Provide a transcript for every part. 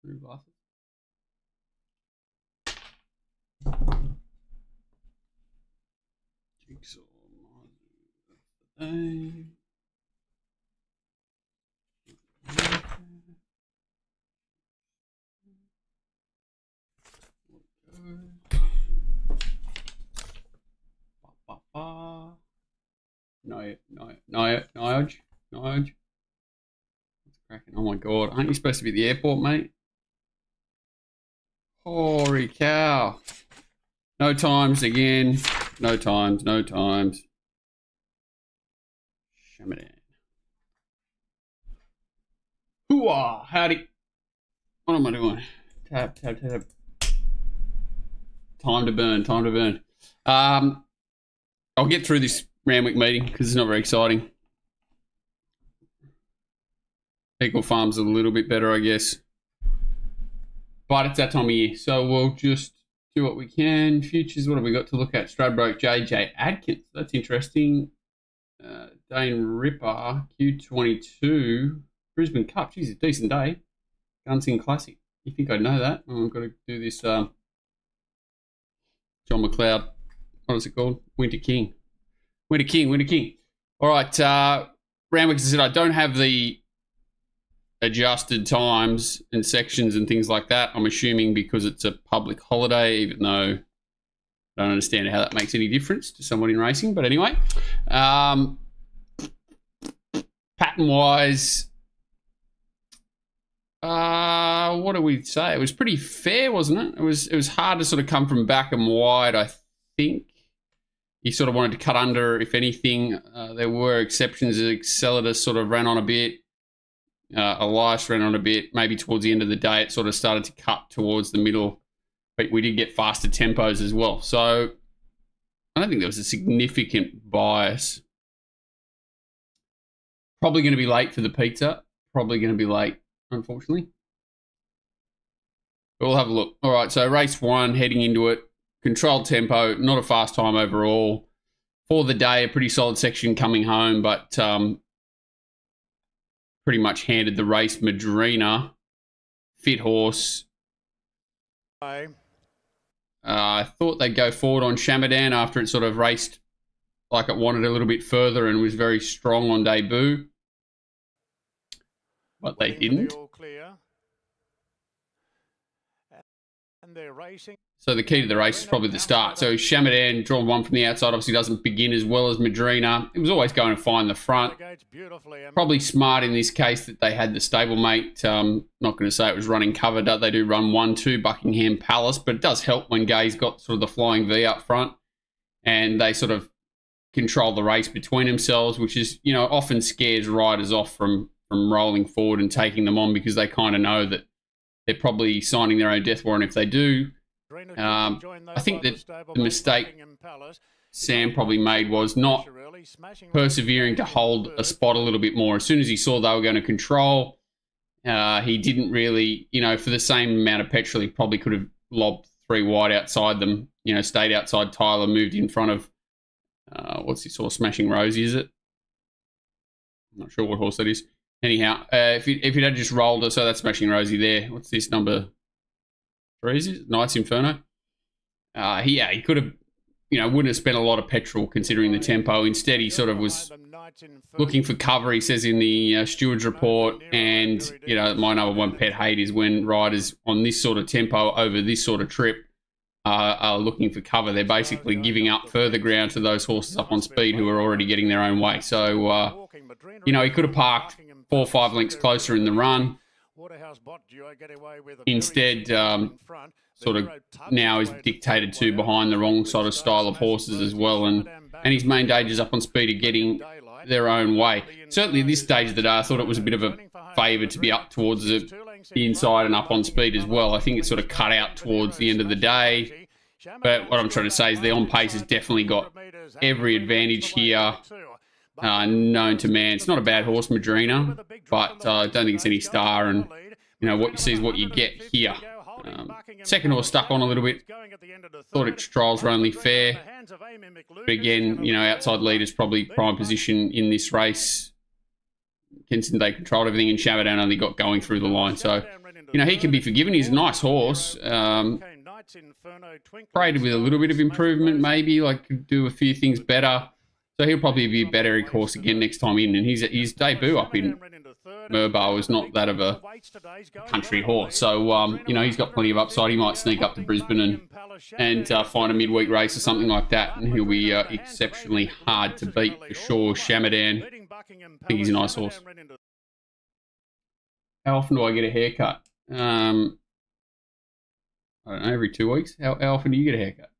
Jigsaw. Nyoj. What's cracking? Oh my god, aren't you supposed to be at the airport, mate? Holy cow. No times again. No times. Shamadan. Hooah! Howdy. What am I doing? Tap. Time to burn. I'll get through this Randwick meeting because it's not very exciting. Eagle Farm's a little bit better, I guess. But it's that time of year, so we'll just do what we can. Futures, what have we got to look at? Stradbroke JJ Adkins. That's interesting. Dane Ripper, Q22. Brisbane Cup. Geez, a decent day. Gunsing Classic. You think I'd know that? Oh, I've got to do this John McLeod. What is it called? Winter King. All right. Randwick, as I said, I don't have the adjusted times and sections and things like that. I'm assuming because it's a public holiday, even though I don't understand how that makes any difference to someone in racing. But anyway, pattern-wise, what do we say? It was pretty fair, wasn't it? It was hard to sort of come from back and wide, I think. He sort of wanted to cut under, if anything. There were exceptions. Accelerator sort of ran on a bit. Elias ran on a bit. Maybe towards the end of the day, it sort of started to cut towards the middle. But we did get faster tempos as well. So I don't think there was a significant bias. Probably going to be late for the pizza. Probably going to be late, unfortunately. But we'll have a look. All right, so race one, heading into it. Controlled tempo, not a fast time overall. For the day, a pretty solid section coming home, but pretty much handed the race. Madrina, fit horse. I thought they'd go forward on Shamadan after it sort of raced like it wanted a little bit further and was very strong on debut. But they didn't. And they're racing. So the key to the race is probably the start. So Shamadan, drawn one from the outside, obviously doesn't begin as well as Madrina. It was always going to find the front. Probably smart in this case that they had the stablemate. Not going to say it was running cover. They do run 1-2 Buckingham Palace, but it does help when Gay's got sort of the flying V up front and they sort of control the race between themselves, which is, you know, often scares riders off from rolling forward and taking them on because they kind of know that they're probably signing their own death warrant if they do. I think that the mistake Sam probably made was not persevering to hold a spot a little bit more. As soon as he saw they were going to control, he didn't really, you know, for the same amount of petrol, he probably could have lobbed 3 wide outside them, you know, stayed outside Tyler, moved in front of, what's this horse, Smashing Rosie, is it? I'm not sure what horse that is. Anyhow, if it had just rolled, so that's Smashing Rosie there. What's this, number 3, is it? Knight's Inferno. He could have, you know, wouldn't have spent a lot of petrol considering the tempo. Instead, he sort of was looking for cover, he says in the Steward's report. And, you know, my number one pet hate is when riders on this sort of tempo over this sort of trip are looking for cover. They're basically giving up further ground to those horses up on speed who are already getting their own way. So, you know, he could have parked 4 or 5 lengths closer in the run. Instead, sort of now is dictated to behind the wrong sort of style of horses as well. And his main dangers up on speed are getting their own way. Certainly at this stage of the day, I thought it was a bit of a favour to be up towards the inside and up on speed as well. I think it sort of cut out towards the end of the day. But what I'm trying to say is the on pace has definitely got every advantage here. Known to man. It's not a bad horse, Madrina, but I don't think it's any star. And, you know, what you see is what you get here. Second horse stuck on a little bit. Thought its trials were only fair. But again, you know, outside leaders probably prime position in this race. Kensington controlled everything, and Shamadan only got going through the line. So, you know, he can be forgiven. He's a nice horse. Traded with a little bit of improvement, maybe, like could do a few things better. So he'll probably be a better horse again next time in. And his debut up in Murbar was not that of a country horse. So, you know, he's got plenty of upside. He might sneak up to Brisbane and find a midweek race or something like that. And he'll be exceptionally hard to beat for sure. Shamadan, I think he's a nice horse. How often do I get a haircut? I don't know, every 2 weeks. How often do you get a haircut?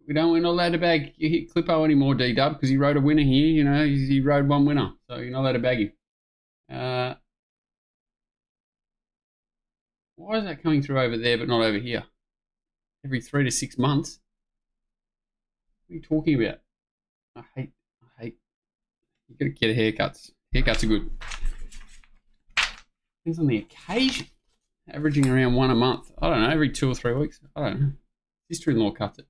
We're not allowed to bag Clippo anymore, D-Dub, because he rode a winner here. You know, he rode one winner, so you're not allowed to bag him. Why is that coming through over there but not over here? Every 3 to 6 months? What are you talking about? I hate. You gotta get haircuts. Haircuts are good. Depends on the occasion. Averaging around one a month. I don't know, every 2 or 3 weeks. I don't know. Sister-in-law cuts it.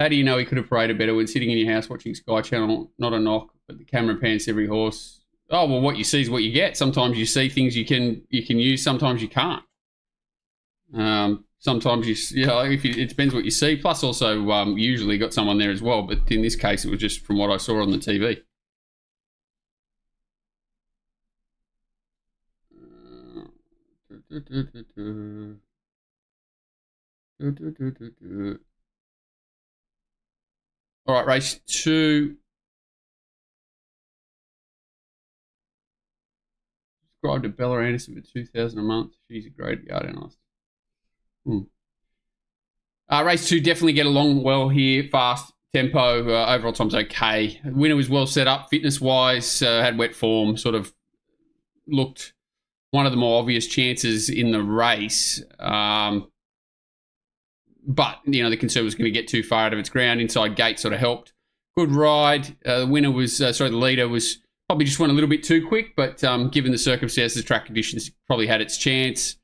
How do you know he could have paraded better when sitting in your house watching Sky Channel? Not a knock, but the camera pans every horse. Oh, well, what you see is what you get. Sometimes you see things you can use, sometimes you can't. Sometimes it depends what you see. Plus also usually got someone there as well, but in this case it was just from what I saw on the TV. All right, race 2. Subscribe to Bella Anderson for $2,000 a month. She's a great yard analyst. Race 2, definitely get along well here. Fast tempo, overall time's okay. The winner was well set up, fitness-wise, had wet form, sort of looked one of the more obvious chances in the race. But, you know, the concern was going to get too far out of its ground. Inside gate sort of helped. Good ride. The winner was, the leader was probably just went a little bit too quick, but given the circumstances, track conditions, probably had its chance.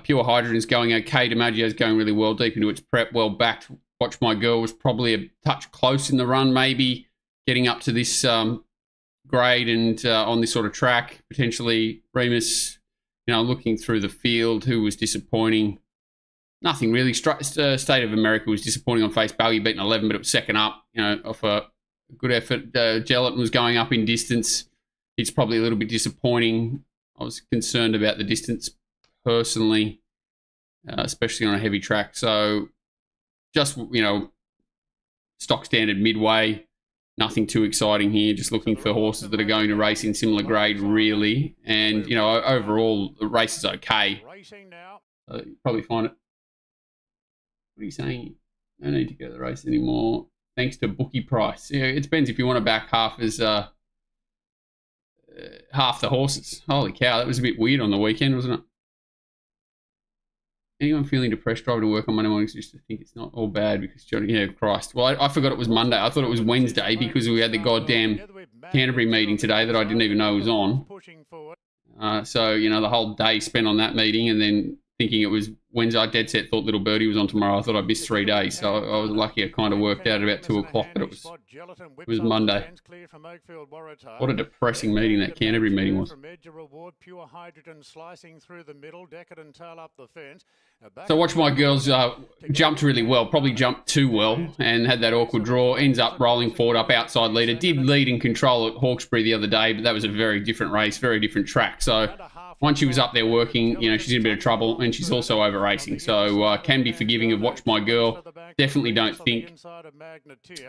Pure Hydrogen's going okay. DiMaggio's going really well, deep into its prep, well backed. Watch My Girl was probably a touch close in the run, maybe getting up to this grade and on this sort of track. Potentially Remus, you know, looking through the field, who was disappointing. Nothing really. State of America was disappointing on face value, beaten 11, but it was second up, you know, off a good effort. Gelatin was going up in distance. It's probably a little bit disappointing. I was concerned about the distance personally, especially on a heavy track. So just, you know, stock standard midway. Nothing too exciting here. Just looking for horses that are going to race in similar grade, really. And, you know, overall, the race is okay. You probably find it. What are you saying? No need to go to the race anymore. Thanks to bookie price. Yeah, it depends if you want to back half the horses. Holy cow, that was a bit weird on the weekend, wasn't it? Anyone feeling depressed driving to work on Monday mornings just to think it's not all bad because Johnny, yeah, Christ. Well, I forgot it was Monday. I thought it was Wednesday because we had the goddamn Canterbury meeting today that I didn't even know was on. So, you know, the whole day spent on that meeting and then thinking it was Wednesday. I dead set thought Little Birdie was on tomorrow. I thought I'd missed 3 days. So I was lucky I kind of worked out at about 2 o'clock that it was Monday. What a depressing meeting that Canterbury meeting was. So Watch My Girls jumped really well, probably jumped too well and had that awkward draw. Ends up rolling forward up outside leader. Did lead and control at Hawkesbury the other day, but that was a very different race, very different track. So once she was up there working, you know, she's in a bit of trouble and she's also over racing. So can be forgiving of Watch My Girl. Definitely don't think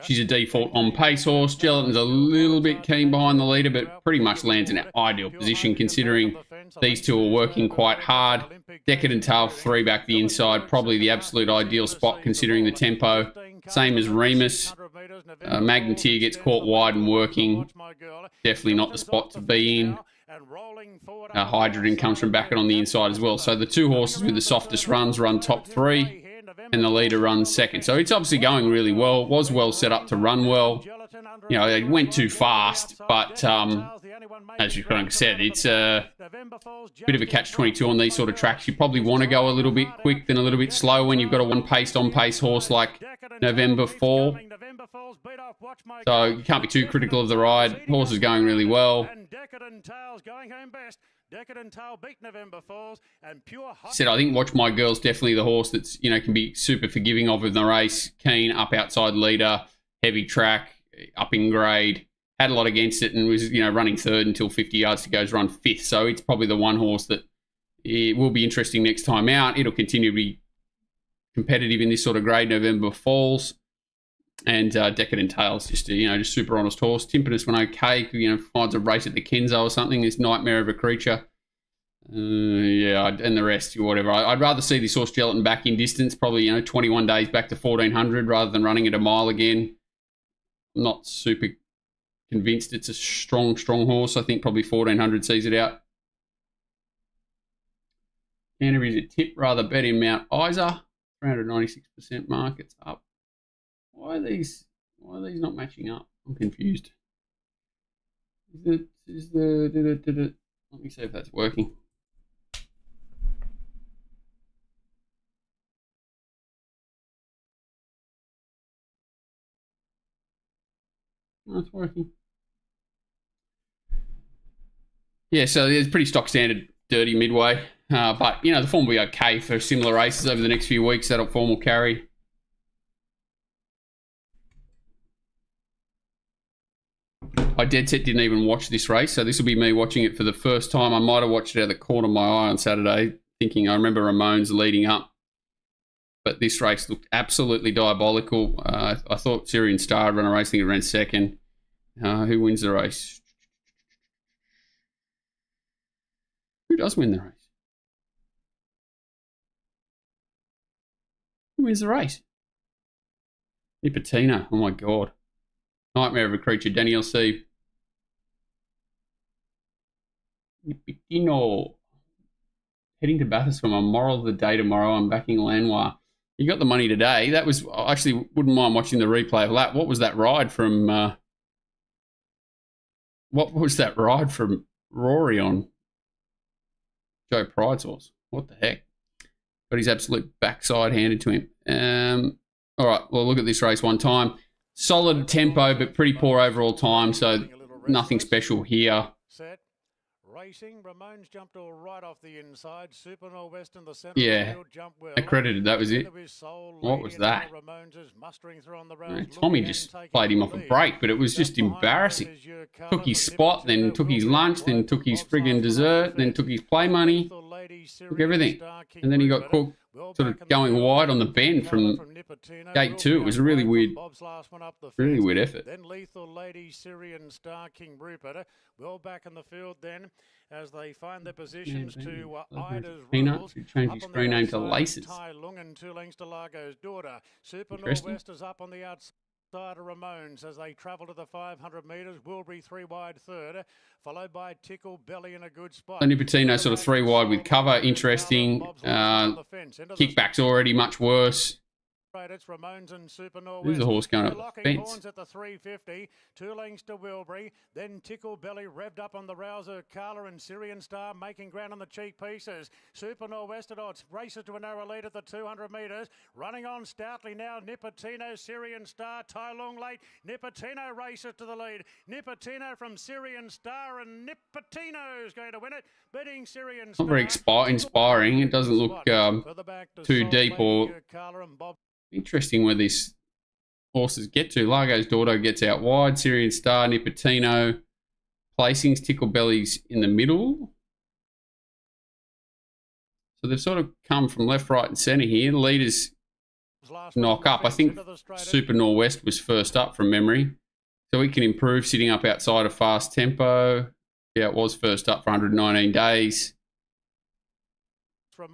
she's a default on pace horse. Gelatin's a little bit keen behind the leader, but pretty much lands in an ideal position considering these two are working quite hard. Decadent Tail 3 back the inside, probably the absolute ideal spot considering the tempo. Same as Remus. Magneteer gets caught wide and working. Definitely not the spot to be in. Hydrogen comes from back on the inside as well. So the two horses with the softest runs run top 3 and the leader runs second. So it's obviously going really well. Was well set up to run well. You know, it went too fast, but as you kind of said, it's a bit of a catch-22 on these sort of tracks. You probably want to go a little bit quick than a little bit slow when you've got a one-paced on-pace horse like November 4. So you can't be too critical of the ride. Horse is going really well. Said I think Watch My Girl's definitely the horse that's, you know, can be super forgiving of in the race. Keen, up outside leader, heavy track, up in grade. Had a lot against it and was, you know, running third until 50 yards to go, run fifth. So it's probably the one horse that it will be interesting next time out. It'll continue to be competitive in this sort of grade. November Falls. And Decadent Tales, just a, you know, just super honest horse. Timpanus went okay, you know, finds a race at the Kenzo or something. This Nightmare of a Creature. Yeah, and the rest, whatever. I'd rather see this horse gelatin back in distance, probably, you know, 21 days back to 1400 rather than running it a mile again. I'm not super convinced it's a strong horse. I think probably 1400 sees it out. Canterbury's a tip, rather bet in Mount Isa. 396% markets up. Why are these not matching up? I'm confused. Let me see if that's working. No, it's working. Yeah, so it's pretty stock standard dirty midway. But, you know, the form will be okay for similar races over the next few weeks. That form will carry. I dead set didn't even watch this race, so this will be me watching it for the first time. I might have watched it out of the corner of my eye on Saturday, thinking I remember Ramones leading up. But this race looked absolutely diabolical. I thought Syrian Star ran a race, I think it ran second. Who wins the race? Who does win the race? Who wins the race? Nipotina. Oh my God. Nightmare of a Creature. Daniel C. Nipitino. Heading to Bathurst for my moral of the day tomorrow. I'm backing Lanois. You got the money today. That was, I actually wouldn't mind watching the replay of that. What was that ride from, Rory on Joe Pride's horse? What the heck? Got his absolute backside handed to him. All right, well, look at this race one time. Solid tempo, but pretty poor overall time, so nothing special here. Racing, Ramones jumped all right off the inside. Super Northwest in the centre. Yeah, accredited. That was it. What was that? Tommy just played him off a break, but it was just embarrassing. Took his spot, then took his lunch, then took his friggin' dessert, then took his play money, took everything, and then he got cooked. Sort of going wide on the bend from gate 2. It was a really weird effort. Then Lethal Lady, Syrian Star, King Rupert, well back in the field then as they find their positions to Ida's Peanuts, who changed his screen name to Laces. Tai Lung and 2 lengths to Largo's Daughter. Super Northwest is up on the outside of Ramones as they travel to the 500 metres. Wilbury 3 wide third, followed by Tickle Belly in a good spot. Nipitino sort of 3 wide with cover. Interesting. Kickback's already much worse. It's Ramones and Super Norwest. There's a horse going up the fence. At the 350, 2 lengths to Wilbury, then Tickle Belly revved up on the rouser. Carla and Syrian Star making ground on the cheek pieces. Super Norwest at odds races to a narrow lead at the 200 metres. Running on stoutly now, Nipitino, Syrian Star, Tai Lung late. Nipitino races to the lead. Nipitino from Syrian Star, and Nipitino's going to win it. Beating Syrian Star. Not very inspiring. It doesn't look too deep or interesting where these horses get to. Largo's Daughter gets out wide. Syrian Star, Nipitino. Placings, Tickle Belly's in the middle. So they've sort of come from left, right and centre here. The leaders knock up. I think Super Norwest was first up from memory. So he can improve sitting up outside of fast tempo. Yeah, it was first up for 119 days.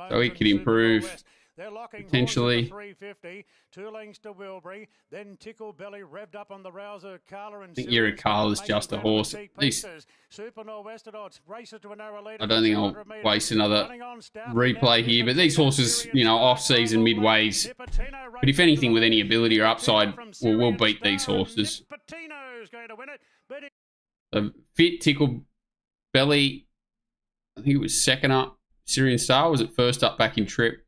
So he could improve. They're locking potentially. 350, 2 lengths to Wilbury, then Tickle Belly revved up on the rouser. Carla and I think Carla's just a horse. Super Norwest at odds races to a narrow lead. I don't think I'll waste another replay here, but these horses, you know, off-season midways. But if anything, with any ability or upside, we'll beat these horses. The fit Tickle Belly, I think it was second up. Syrian Star was at first up back in trip.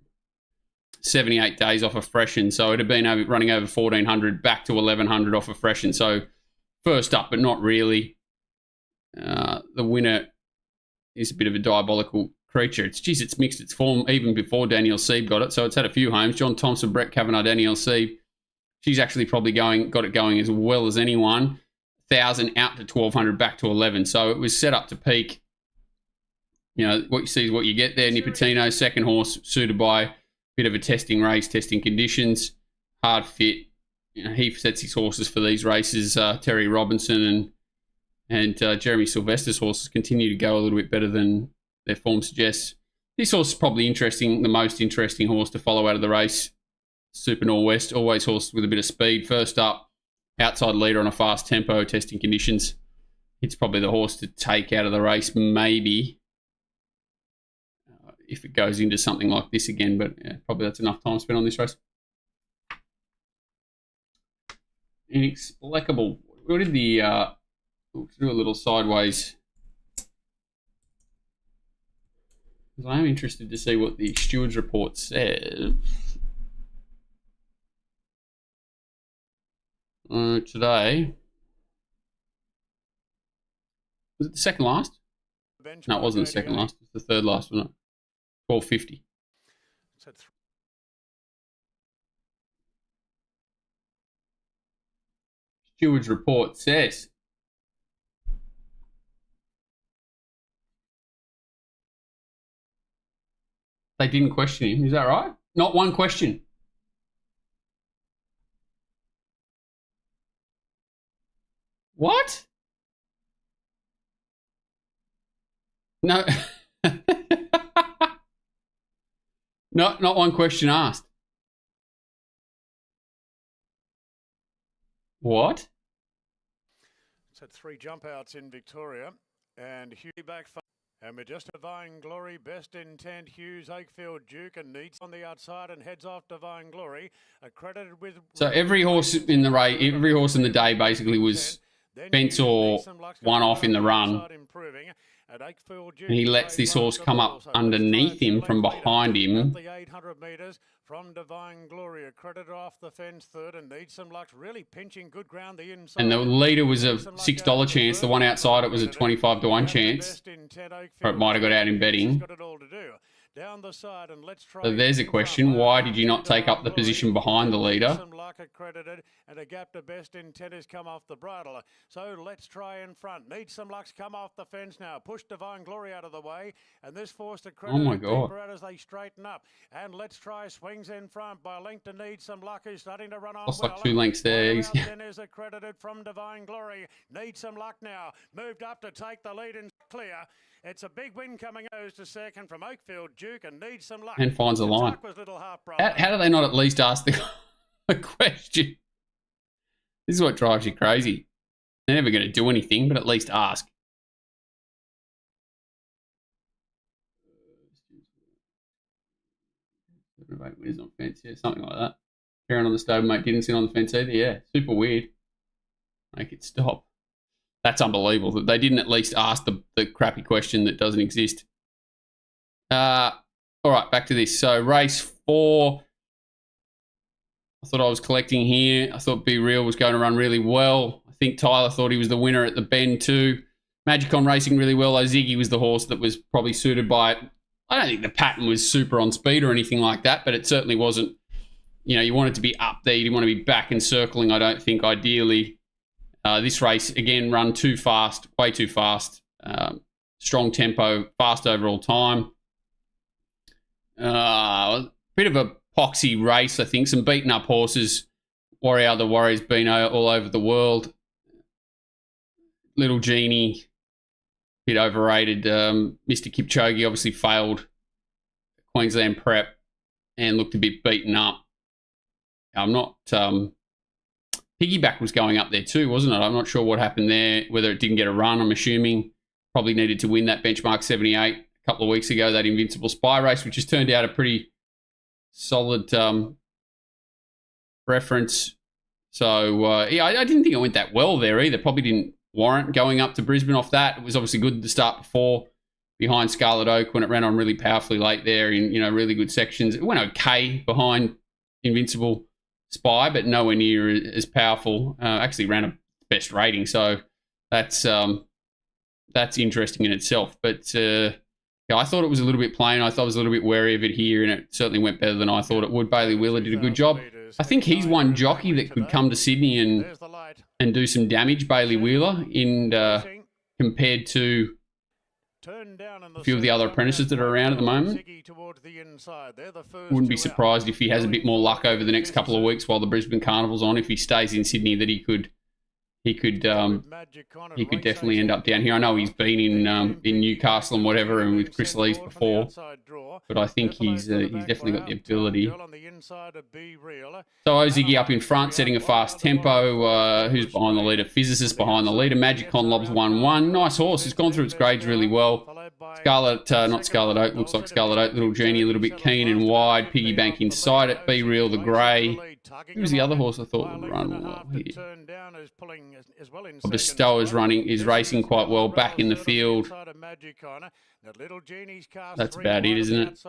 78 days off a freshen. So it had been running over 1,400 back to 1,100 off a freshen. So first up, but not really. The winner is a bit of a diabolical creature. It's mixed its form even before Danielle Sieb got it. So it's had a few homes. John Thompson, Brett Kavanagh, Danielle Sieb. She's actually probably got it going as well as anyone. 1,000 out to 1,200 back to 11. So it was set up to peak. You know, what you see is what you get there. Nipotino, second horse, suited by a bit of a testing race, testing conditions, hard fit. You know, he sets his horses for these races. Terry Robinson and Jeremy Sylvester's horses continue to go a little bit better than their form suggests. This horse is probably the most interesting horse to follow out of the race. Super Norwest, always horse with a bit of speed. First up, outside leader on a fast tempo, testing conditions. It's probably the horse to take out of the race, maybe. If it goes into something like this again, but yeah, probably that's enough time spent on this race. Inexplicable. What did we'll do a little sideways. Because I am interested to see what the Steward's report says. Today. Was it the second last? No, it wasn't the second last. It was the third last, wasn't it? 12.50. Steward's report says they didn't question him. Is that right? Not one question. What? No. Not one question asked. What? It's had 3 jump outs in Victoria, and Hugh back and Majestic Divine Glory, Best Intent, Hughes, Oakfield, Duke, and Neats on the outside and heads off Divine Glory, accredited with. So every horse in the race, every horse in the day basically was fence or one off in the run. And he lets this horse come up underneath him from behind him. The 800 metres from Divine Glory, accredited off the fence third and needs some luck, really pinching good ground the inside. And the leader was a $6 chance. The one outside it was a 25 to 1 chance. Or it might have got out in betting. Down the side and let's try. So there's a question. Why did you not take up the position behind the leader? Some luck accredited and a gap to Best Intent has come off the bridle. So let's try in front. Need some luck's come off the fence now. Push Divine Glory out of the way and this forced accredited. Oh my God. Deeper out as they straighten up. And let's try swings in front by length to Need Some Luck who's starting to run on. Lost well. like 2 lengths there. Then is accredited from Divine Glory. Need Some Luck now. Moved up to take the lead and clear. It's a big win coming goes to second from Oakfield, Duke, and Needs Some Luck. And finds a line. How do they not at least ask the question? This is what drives you crazy. They're never going to do anything, but at least ask. Winners on fence, yeah, something like that. Karen on the stablemate didn't sit on the fence either, yeah. Super weird. Make it stop. That's unbelievable that they didn't at least ask the crappy question that doesn't exist. All right, back to this. So race 4. I thought I was collecting here. I thought Be Real was going to run really well. I think Tyler thought he was the winner at the Bend too. Magicon racing really well. Ziggy was the horse that was probably suited by it. I don't think the pattern was super on speed or anything like that, but it certainly wasn't. You know, you wanted to be up there. You didn't want to be back and circling, I don't think, ideally. This race, again, run too fast, way too fast. Strong tempo, fast overall time. Bit of a poxy race, I think. Some beaten up horses. Warrior the Warrior's been all over the world. Little Genie, bit overrated. Mr. Kipchoge obviously failed Queensland prep and looked a bit beaten up. I'm not... Piggyback was going up there too, wasn't it? I'm not sure what happened there, whether it didn't get a run, I'm assuming. Probably needed to win that benchmark 78 a couple of weeks ago, that Invincible Spy race, which has turned out a pretty solid reference. So, yeah, I didn't think it went that well there either. Probably didn't warrant going up to Brisbane off that. It was obviously good at the start behind Scarlet Oak when it ran on really powerfully late there in, really good sections. It went okay behind Invincible Spy, but nowhere near as powerful. Actually ran a best rating, so that's interesting in itself. But I thought it was a little bit plain. I thought I was a little bit wary of it here, and it certainly went better than I thought it would. Bailey Wheeler did a good job. I think he's one jockey that could come to Sydney and do some damage, Bailey Wheeler, compared to a few of the other apprentices that are around at the moment. Wouldn't be surprised if he has a bit more luck over the next couple of weeks while the Brisbane Carnival's on. If he stays in Sydney, that he could definitely end up down here. I know he's been in Newcastle and whatever, and with Chris Lees before, but I think he's definitely got the ability. So Oziggy up in front, setting a fast tempo. Who's behind the leader? Physicist behind the leader. Magicon Lobs 1-1. Nice horse. It's gone through its grades really well. Not Scarlet Oak. Looks like Scarlet Oak. Little Genie, a little bit keen and wide. Piggy Bank inside it. Be Real, the grey. Who's the other horse I thought would run well here? Bestow is racing quite well back in the field. That's about it, isn't it?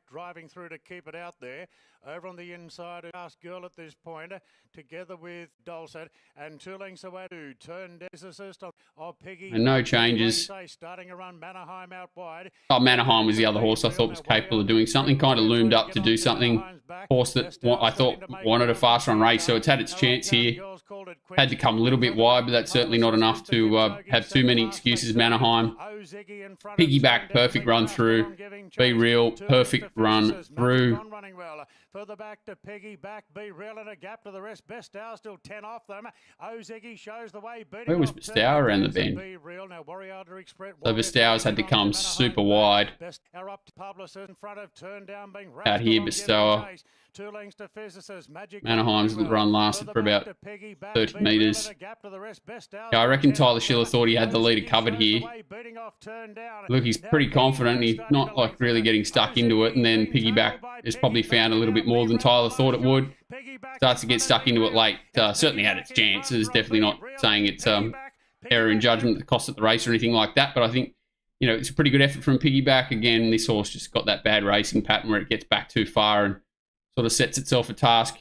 Driving through to keep it out there. Over on the inside, last girl at this point, together with Dulcet and 2 lengths away to turn desist of Piggy. And no changes. Starting around Mannerheim out wide. Oh, Mannerheim was the other horse I thought was capable of doing something. Kind of loomed up to do something. Horse that I thought wanted a fast run race, so it's had its chance here. Had to come a little bit wide, but that's certainly not enough to have too many excuses. Mannerheim. Piggyback, perfect run through. Be Real, perfect run through. Further back to Piggy back, Be Real in a gap to the rest. Bestow still 10 off them. Oziggy shows the way. Where was Bestow around the bend? So Bestow's had to come super wide. Out here, Bestow. Mannerheim's run lasted for about 30 metres. Yeah, I reckon Tyler Schiller thought he had the leader covered here. Look, he's pretty confident. He's not like really getting stuck into it, and then Piggyback has probably found a little bit more than Tyler thought it would. Starts to get stuck into it late. Certainly had its chances. Definitely not saying it's error in judgment that cost it the race or anything like that, but I think it's a pretty good effort from Piggyback. Again, this horse just got that bad racing pattern where it gets back too far and sort of sets itself a task.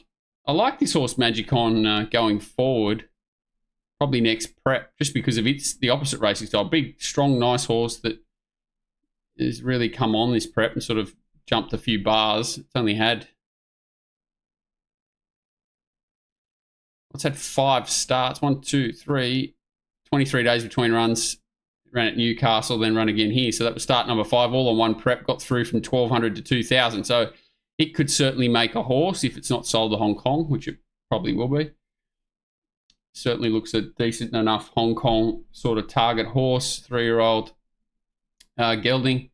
I like this horse Magicon going forward, probably next prep, just because of the opposite racing style. Big, strong, nice horse that has really come on this prep and sort of jumped a few bars. It's only had, it's had 5 starts, 23 days between runs. Ran at Newcastle, then run again here. So that was start number 5, all on one prep, got through from 1,200 to 2,000. So it could certainly make a horse if it's not sold to Hong Kong, which it probably will be. Certainly looks a decent enough Hong Kong sort of target horse, 3-year-old gelding.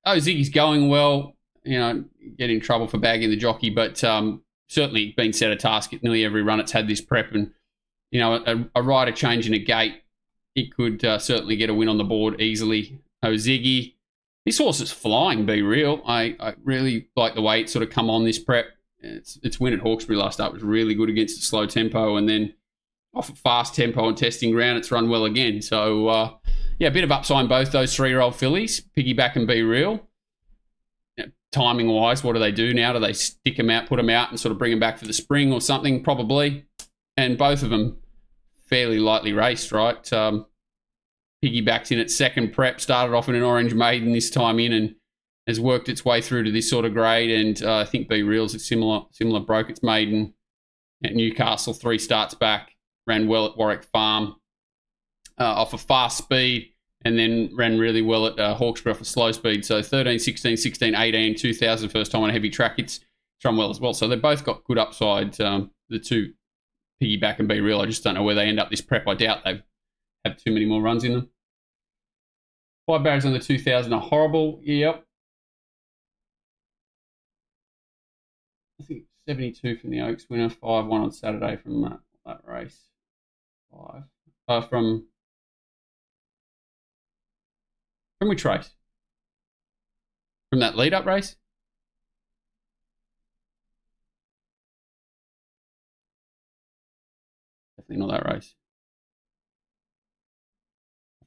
Oh, Ziggy's going well. Get in trouble for bagging the jockey, but certainly been set a task at nearly every run it's had this prep. And, a rider changing a gate, it could certainly get a win on the board easily. Oh, Ziggy. This horse is flying, Be Real. I really like the way it's sort of come on this prep. Its win at Hawkesbury last start was really good against a slow tempo, and then off a fast tempo and testing ground, it's run well again. So, a bit of upside in both those 3-year-old fillies, Piggyback and Be Real. Timing-wise, what do they do now? Do they stick them out, put them out, and sort of bring them back for the spring or something? Probably. And both of them fairly lightly raced, right? Piggyback's in its second prep, started off in an Orange Maiden this time in and has worked its way through to this sort of grade. And I think Be Real's a similar broke its maiden at Newcastle, 3 starts back, ran well at Warwick Farm off a fast speed, and then ran really well at Hawkesbury off a slow speed. So 13, 16, 16, 18, 2000, first time on a heavy track. It's run well as well. So they've both got good upside, the two, Piggyback and Be Real. I just don't know where they end up this prep. I doubt they have too many more runs in them. 5 barriers on the 2000 are horrible. Yep. I think 72 from the Oaks winner, 5-1 on Saturday from that race. 5. From which race? From that lead-up race? Definitely not that race.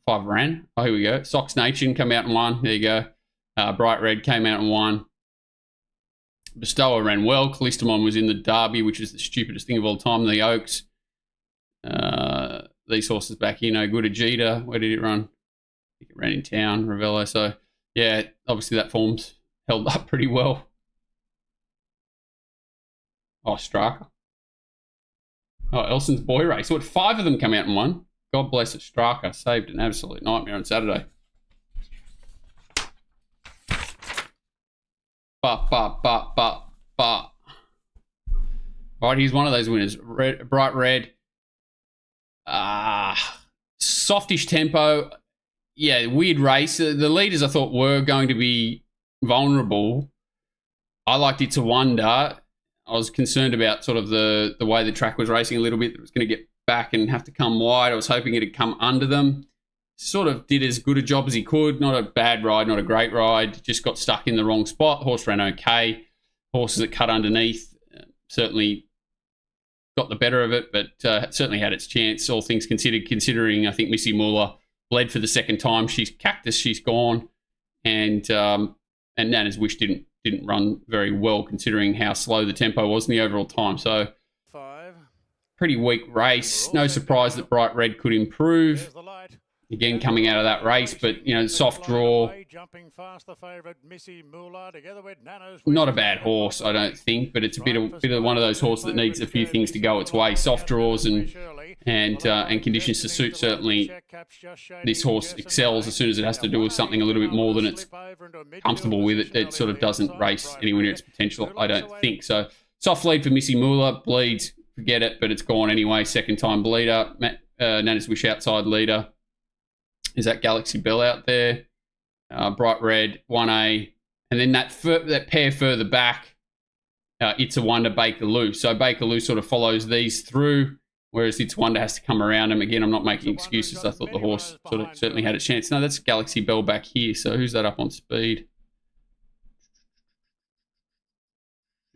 5 ran. Oh, here we go. Sox Nation come out and won. There you go. Bright Red came out and won. Bestower ran well. Callistamon was in the Derby, which is the stupidest thing of all time. The Oaks. These horses back here, no good. Ajita, where did it run? I think it ran in town, Ravello. So, yeah, obviously that form's held up pretty well. Oh, Straka. Oh, Elson's Boy Race. What, 5 of them come out and won? God bless it, Straka. Saved an absolute nightmare on Saturday. But. Right, here's one of those winners. Bright Red. Softish tempo. Yeah, weird race. The leaders I thought were going to be vulnerable. I liked It's a Wonder. I was concerned about sort of the way the track was racing a little bit. It was going to get back and have to come wide. I was hoping it'd come under them. Sort of did as good a job as he could. Not a bad ride, not a great ride. Just got stuck in the wrong spot. Horse ran okay. Horses that cut underneath certainly got the better of it, but certainly had its chance, all things considered, considering I think Missy Muller bled for the second time. She's Cactus, she's gone. And Nana's Wish didn't run very well considering how slow the tempo was in the overall time. So, pretty weak race. No surprise that Bright Red could improve. Again, coming out of that race, but, you know, soft draw. Not a bad horse, I don't think, but it's a bit of one of those horses that needs a few things to go its way. Soft draws and conditions to suit. Certainly, this horse excels as soon as it has to do with something a little bit more than it's comfortable with. It sort of doesn't race anywhere near its potential, I don't think. So, soft lead for Missy Muller. Bleeds, forget it, but it's gone anyway. Second time bleeder. Nana's Wish outside leader. Is that Galaxy Bell out there? Bright Red, 1A. And then that pair further back, It's a Wonder, Bakerloo. So Bakerloo sort of follows these through, whereas It's a Wonder has to come around him. Again, I'm not making excuses. I thought the horse sort of certainly had a chance. No, that's Galaxy Bell back here. So who's that up on speed?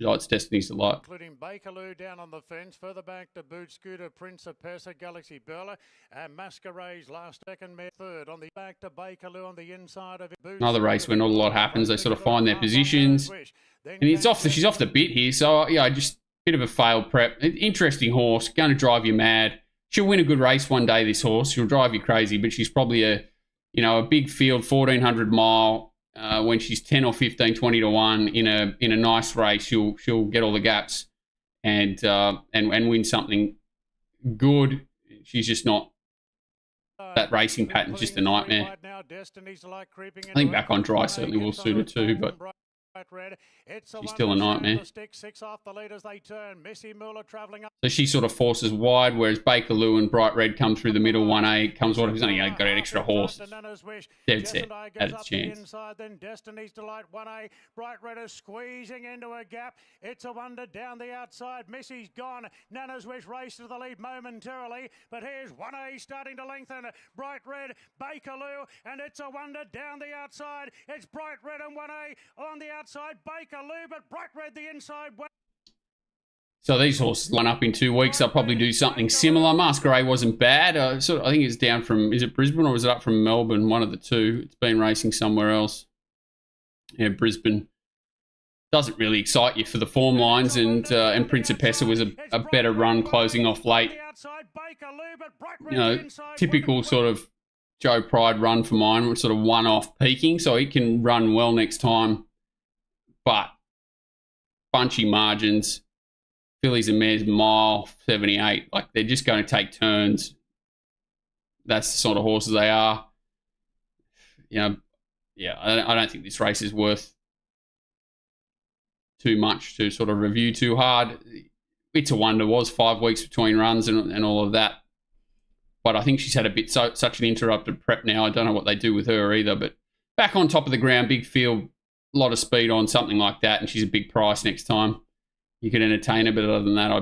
Oh, it's Destiny's Delight. Including Bakerloo down on the fence. Further back to Boot Scooter, Prince of Persa, Galaxy Bella, and Masquerade's last second, third. On the back to Bakerloo on the inside of it. Another race where not a lot happens. They sort of find their positions. And she's off the bit here. So, yeah, just a bit of a failed prep. Interesting horse. Going to drive you mad. She'll win a good race one day, this horse. She'll drive you crazy, but she's probably a big field, 1,400 mile. When she's 10 or 15, 20 to 1 in a nice race, she'll get all the gaps and win something good. She's just not, that racing pattern's just a nightmare. I think back on dry certainly will suit her too, but she's still a nightmare. So she sort of forces wide, whereas Bakerloo and Bright Red come through the middle. 1A comes wide. He's only got an extra horse. Dead set. Had its chance. Then Destiny's Delight 1A. Bright Red is squeezing into a gap. It's a Wonder down the outside. Missy's gone. Nana's Wish race to the lead momentarily. But here's 1A starting to lengthen. Bright Red, Bakerloo, and It's a Wonder down the outside. It's Bright Red and 1A on the outside. Bakerloo, but Bright Red the inside. So these horses line up in 2 weeks. They'll probably do something similar. Masquerade wasn't bad. I think it's down from, is it Brisbane or was it up from Melbourne? One of the two. It's been racing somewhere else. Yeah, Brisbane. Doesn't really excite you for the form lines, and Prince of Pessa was a better run closing off late. Typical sort of Joe Pride run for mine, sort of one-off peaking, so it can run well next time. But bunchy margins. Fillies and mares, mile 78. Like, they're just going to take turns. That's the sort of horses they are. I don't think this race is worth too much to sort of review too hard. It's a Wonder was 5 weeks between runs and all of that. But I think she's had such an interrupted prep now. I don't know what they do with her either. But back on top of the ground, big field, a lot of speed on, something like that. And she's a big price next time. You could entertain her, but other than that, I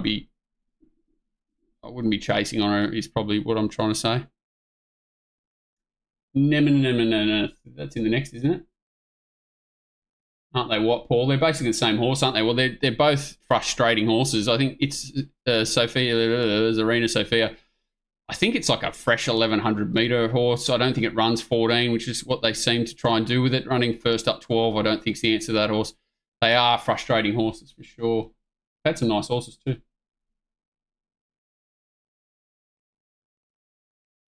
wouldn't be chasing on her, is probably what I'm trying to say. No. That's in the next, isn't it? Aren't they what, Paul? They're basically the same horse, aren't they? Well, they're both frustrating horses. I think it's Zarina Sophia. I think it's like a fresh 1100 metre horse. I don't think it runs 14, which is what they seem to try and do with it. Running first up 12, I don't think is the answer to that horse. They are frustrating horses for sure. Had some nice horses too.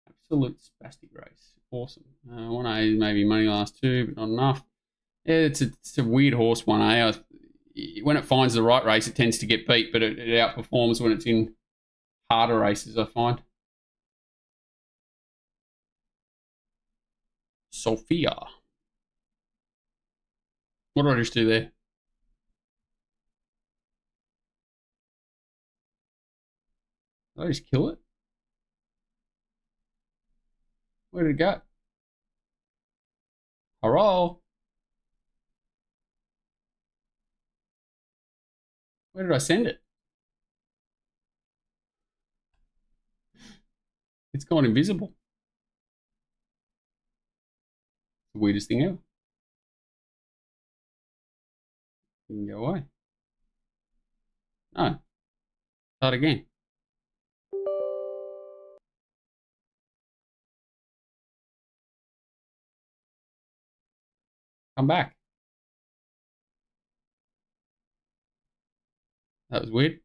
Absolute spastic race. Awesome. 1A maybe money last 2, but not enough. Yeah, it's a weird horse, 1A. When it finds the right race, it tends to get beat, but it outperforms when it's in harder races, I find. Sophia. What did I just do there? Did I just kill it? Where did it go? Hello? Where did I send it? It's gone invisible. The weirdest thing ever. You can go away. No. Start again. Come back. That was weird.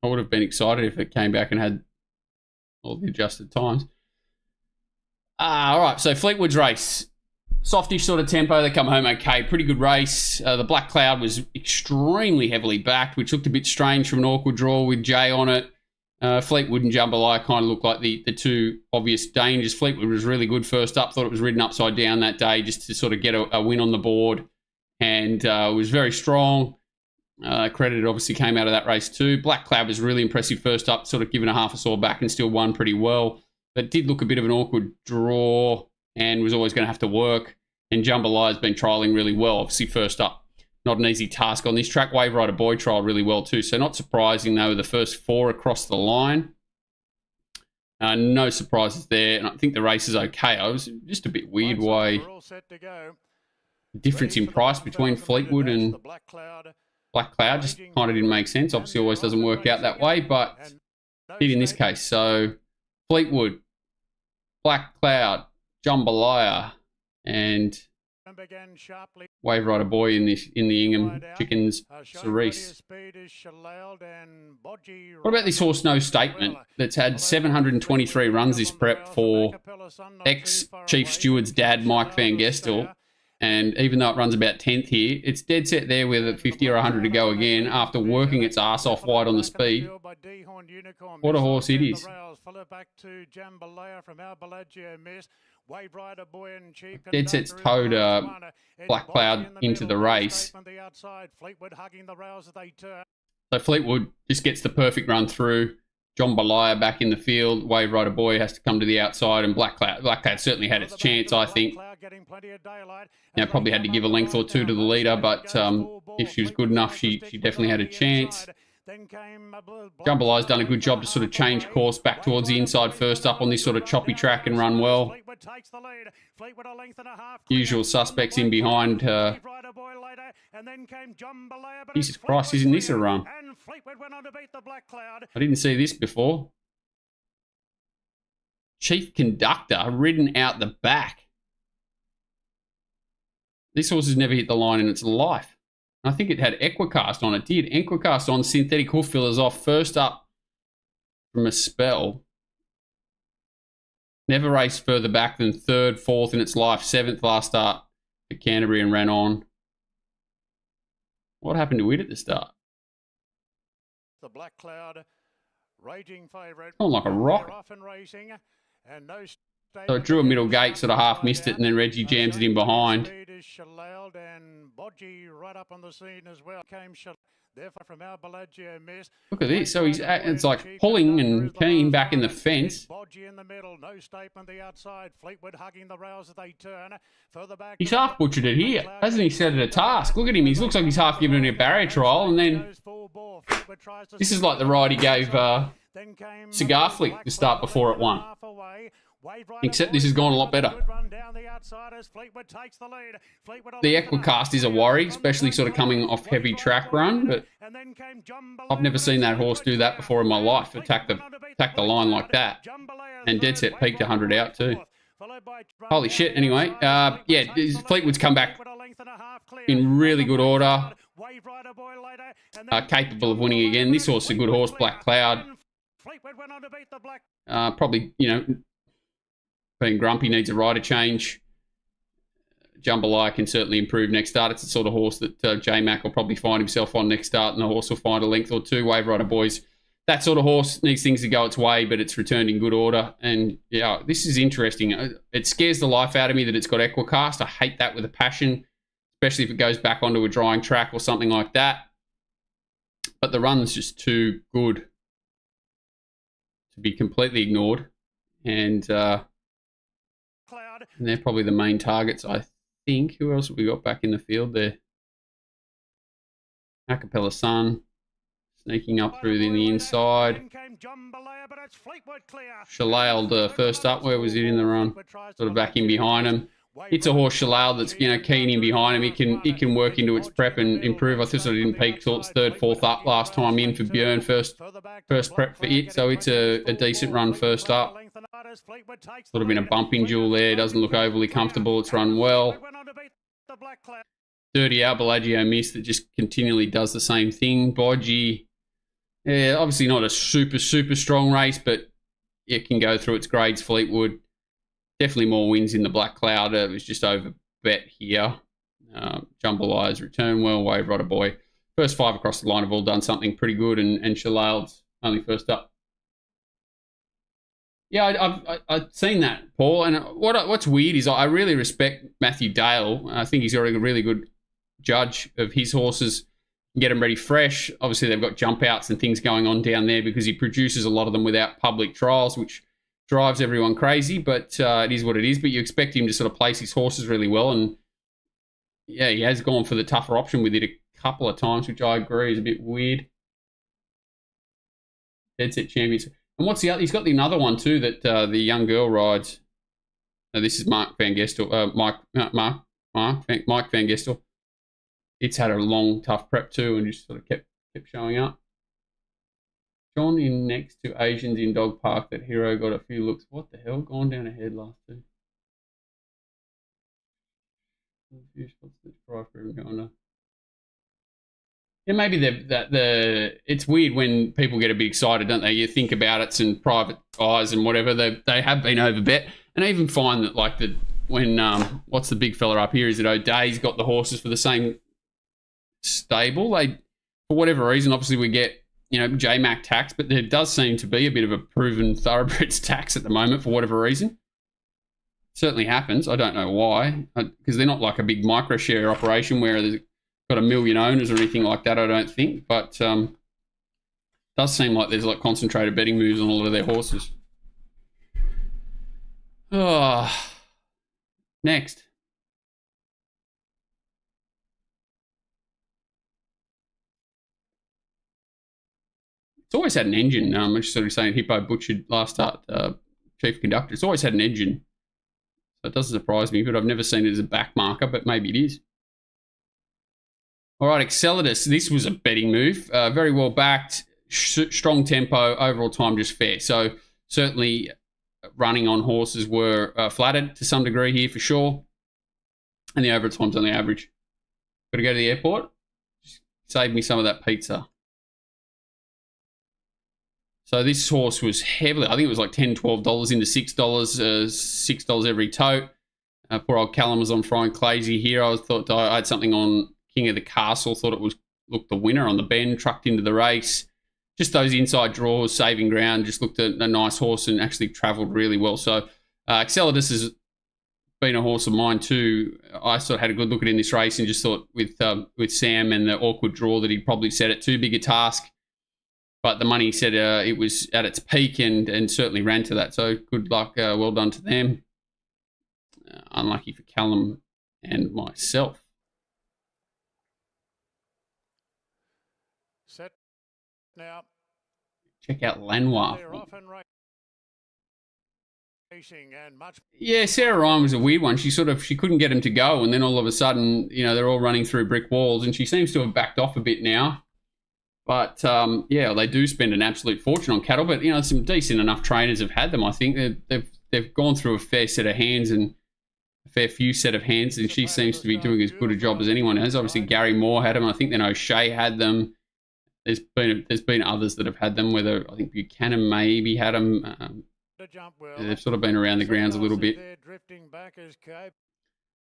I would have been excited if it came back and had all the adjusted times. All right, so Fleetwood's race. Softish sort of tempo. They come home okay. Pretty good race. The Black Cloud was extremely heavily backed, which looked a bit strange from an awkward draw with Jay on it. Fleetwood and Jambalaya kind of looked like the two obvious dangers. Fleetwood was really good first up. Thought it was ridden upside down that day just to sort of get a win on the board. And was very strong. Credited obviously came out of that race too. Black Cloud was really impressive first up, sort of given a half a saw back and still won pretty well. But did look a bit of an awkward draw and was always going to have to work. And Jambalaya's been trialling really well. Obviously, first up, not an easy task on this track. Wave Rider Boy trialled really well too. So not surprising, though, the first 4 across the line. No surprises there. And I think the race is okay. I was just a bit weird why the difference in price between Fleetwood and Black Cloud just kind of didn't make sense. Obviously, always doesn't work out that way, but did in this case. So Fleetwood, Black Cloud, Jambalaya, and Wave Rider Boy in the Ingham Chickens Cerise. What about this horse No Statement that's had 723 runs this prep for ex-Chief Steward's dad, Mike Van Gestel? And even though it runs about 10th here, it's dead set there with 50 or 100 to go again after working its ass off wide on the speed. What a horse it is. Dead set's towed Black Cloud into the race. So Fleetwood just gets the perfect run through. Jambalaya back in the field. Wave Rider Boy has to come to the outside, and Black Cloud certainly had its chance, I think. Now, probably had to give a length or two to the leader, but if she was good enough, she definitely had a chance. Jambalaya's done a good job to sort of change course back towards the inside first up on this sort of choppy track and run well. Usual suspects in behind. Jesus Christ, isn't this a run? I didn't see this before. Chief Conductor ridden out the back. This horse has never hit the line in its life. I think it had Equicast on. It did. Equicast on, synthetic hoof fillers off. First up from a spell. Never raced further back than 3rd, 4th in its life. 7th last start at Canterbury and ran on. What happened to it at the start? The Black Cloud, raging favourite. Not like a rocket. So it drew a middle gate, sort of half missed it, and then Reggie jams it in behind. Look at this. So it's like pulling and keen back in the fence. He's half butchered it here. Hasn't he set it a task? Look at him. He looks like he's half given it a barrier trial, and then this is like the ride he gave Cigar Flick to start before it won. Except this has gone a lot better. The Equicast is a worry, especially sort of coming off heavy track run, but I've never seen that horse do that before in my life, attack the line like that. And dead set peaked 100 out too. Holy shit, anyway. Yeah, Fleetwood's come back in really good order. Capable of winning again. This horse is a good horse, Black Cloud. Probably, you know, being grumpy needs a rider change. Jambalaya can certainly improve next start. It's the sort of horse that J-Mac will probably find himself on next start, and the horse will find a length or two. Wave Rider Boys, that sort of horse needs things to go its way, but it's returned in good order. And yeah, this is interesting. It scares the life out of me that it's got Equicast. I hate that with a passion, especially if it goes back onto a drying track or something like that. But the run's just too good to be completely ignored. And they're probably the main targets, I think. Who else have we got back in the field there? Acapella Sun sneaking up through in the inside. Shalailed first up. Where was it in the run? Sort of back in behind him. It's a horse, Shalail, that's, you know, keen in behind him. It can work into its prep and improve. I thought it didn't peak till its third, fourth up last time in for Björn. First prep for it, so it's a decent run first up. Sort of in a bumping duel there. Doesn't look overly comfortable. It's run well. 30 out, Bellagio Miss that just continually does the same thing. Bodgy, yeah, obviously not a super strong race, but it can go through its grades. Fleetwood, definitely more wins in the Black Cloud. It was just over bet here. Jambalaya's return well. Wave Rider Boy, first 5 across the line have all done something pretty good, and Shalail's only first up. Yeah, I've seen that, Paul. And what's weird is I really respect Matthew Dale. I think he's got a really good judge of his horses. Get them ready fresh. Obviously, they've got jump outs and things going on down there because he produces a lot of them without public trials, which drives everyone crazy. But it is what it is. But you expect him to sort of place his horses really well. And yeah, he has gone for the tougher option with it a couple of times, which I agree is a bit weird. Dead Set Champions. And what's the other? He's got another one too that the young girl rides. This is Mark Van Gestel. Mike Van Gestel. It's had a long, tough prep too, and just sort of kept showing up. John in next to Asians in Dog Park. That hero got a few looks. What the hell? Gone down ahead last two. What's the price for him going to? Yeah, maybe it's weird when people get a bit excited, don't they? You think about it, and private eyes and whatever, they have been overbet. And I even find that when what's the big fella up here? Is it O'Day's got the horses for the same stable? They, for whatever reason, obviously we get, you know, J-Mac tax, but there does seem to be a bit of a proven thoroughbreds tax at the moment for whatever reason. Certainly happens. I don't know why, because they're not like a big micro share operation where there's got a million owners or anything like that, I don't think. But does seem like there's like concentrated betting moves on a lot of their horses. Next. It's always had an engine. I'm just sort of saying Hippo butchered last start, chief conductor. It's always had an engine. So it doesn't surprise me, but I've never seen it as a back marker, but maybe it is. All right, Excelidus. This was a betting move. Very well backed, strong tempo, overall time just fair. So certainly running on horses were flattered to some degree here for sure. And the overall time's only average. Got to go to the airport. Just save me some of that pizza. So this horse was heavily, I think it was like $10, $12 into $6, $6 every tote. Poor old Callum was on Frying Clazy here. I thought I had something on King of the Castle, thought it was looked the winner on the bend, trucked into the race. Just those inside draws, saving ground, just looked at a nice horse and actually travelled really well. So Excelidus has been a horse of mine too. I sort of had a good look at it in this race and just thought with Sam and the awkward draw that he'd probably set it too big a task. But the money said it was at its peak and certainly ran to that. So good luck, well done to them. Unlucky for Callum and myself. Set now. Check out Lanois. Yeah, Sarah Ryan was a weird one. She couldn't get him to go, and then all of a sudden, they're all running through brick walls, and she seems to have backed off a bit now. But yeah, they do spend an absolute fortune on cattle. But some decent enough trainers have had them. I think they've gone through a fair set of hands and a fair few set of hands, and she seems to be doing as good a job as anyone has. Obviously, Gary Moore had them. I think then O'Shea had them. There's been others that have had them. Whether I think Buchanan maybe had them. They've sort of been around the grounds a little bit.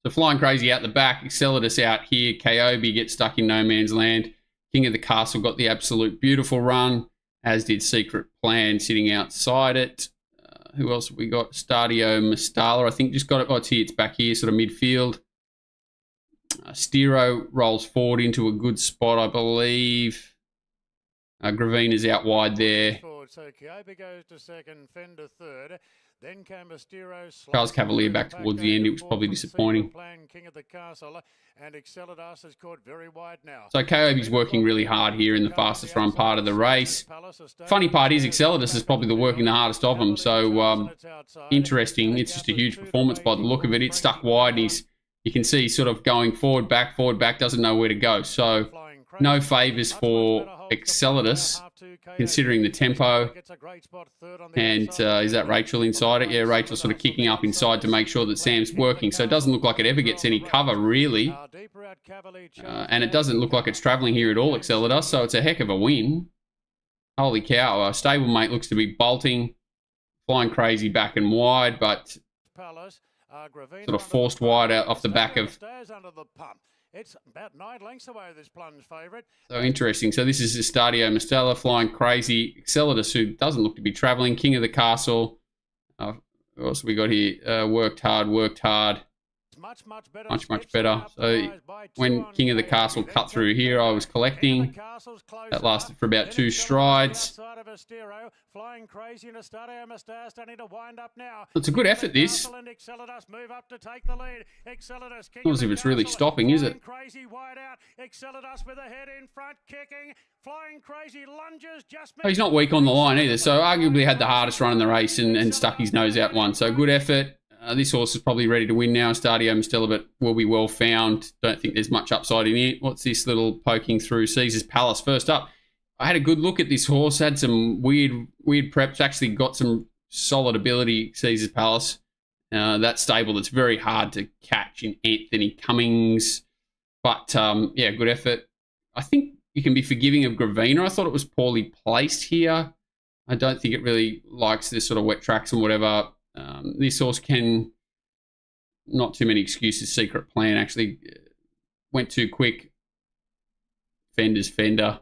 So Flying Crazy out the back, Exceladus out here, Kobe gets stuck in no man's land. King of the Castle got the absolute beautiful run, as did Secret Plan sitting outside it. Who else have we got? Stadio Mastala, I think, just got it. Oh, it's back here, sort of midfield. Stero rolls forward into a good spot, I believe. Gravina's out wide there. So Kobe goes to second, Fender third. Then came Charles Cavalier back towards the end. It was probably disappointing. King of the Castle, and Exceladus has caught very wide now. So Kobe's working really hard here in the fastest run part of the race. Funny part is Exceladus is probably working the hardest of them. So interesting. It's just a huge performance by the look of it. It's stuck wide, and you can see he's sort of going forward, back, doesn't know where to go. So no favours for Exceladus, considering the tempo. And is that Rachel inside it? Yeah, Rachel's sort of kicking up inside to make sure that Sam's working. So it doesn't look like it ever gets any cover, really. And it doesn't look like it's travelling here at all, Exceladus. So it's a heck of a win. Holy cow. Our stablemate looks to be bolting. Flying Crazy back and wide, but sort of forced wide out off the back of... It's about 9 lengths away, this plunge favourite. So interesting. So this is Stadio Mastella, Flying Crazy, Exceladus, who doesn't look to be travelling, King of the Castle. What else have we got here? Worked hard. Much better. So when King of the Castle cut through here, I was collecting. That lasted for about 2 strides. It's a good effort, this. Not as if it's really stopping, is it? Oh, he's not weak on the line either, so arguably had the hardest run in the race and stuck his nose out one. So good effort. This horse is probably ready to win now, Stadio Mastella, but will be well found. Don't think there's much upside in it. What's this little poking through? Caesar's Palace first up. I had a good look at this horse, had some weird preps, actually got some solid ability, Caesar's Palace. That stable that's very hard to catch in Anthony Cummings. But, yeah, good effort. I think you can be forgiving of Gravina. I thought it was poorly placed here. I don't think it really likes this sort of wet tracks and whatever. This horse can, not too many excuses, Secret Plan actually went too quick. Fender's Fender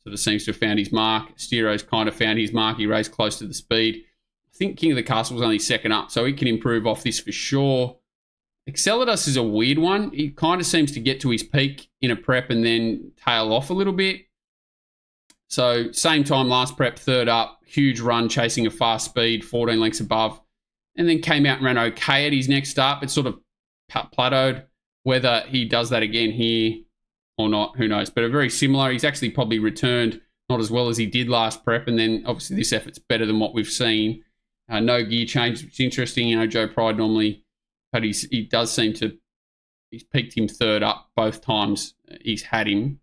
sort of seems to have found his mark. Stero's kind of found his mark. He raced close to the speed. I think King of the Castle was only second up, so he can improve off this for sure. Exceladus is a weird one. He kind of seems to get to his peak in a prep and then tail off a little bit. So same time last prep, third up, huge run, chasing a fast speed, 14 lengths above. And then came out and ran okay at his next start, but sort of plateaued. Whether he does that again here or not, who knows. But a very similar. He's actually probably returned not as well as he did last prep. And then obviously this effort's better than what we've seen. No gear change. It's interesting. Joe Pride normally, but he does seem to, he's peaked him third up both times he's had him.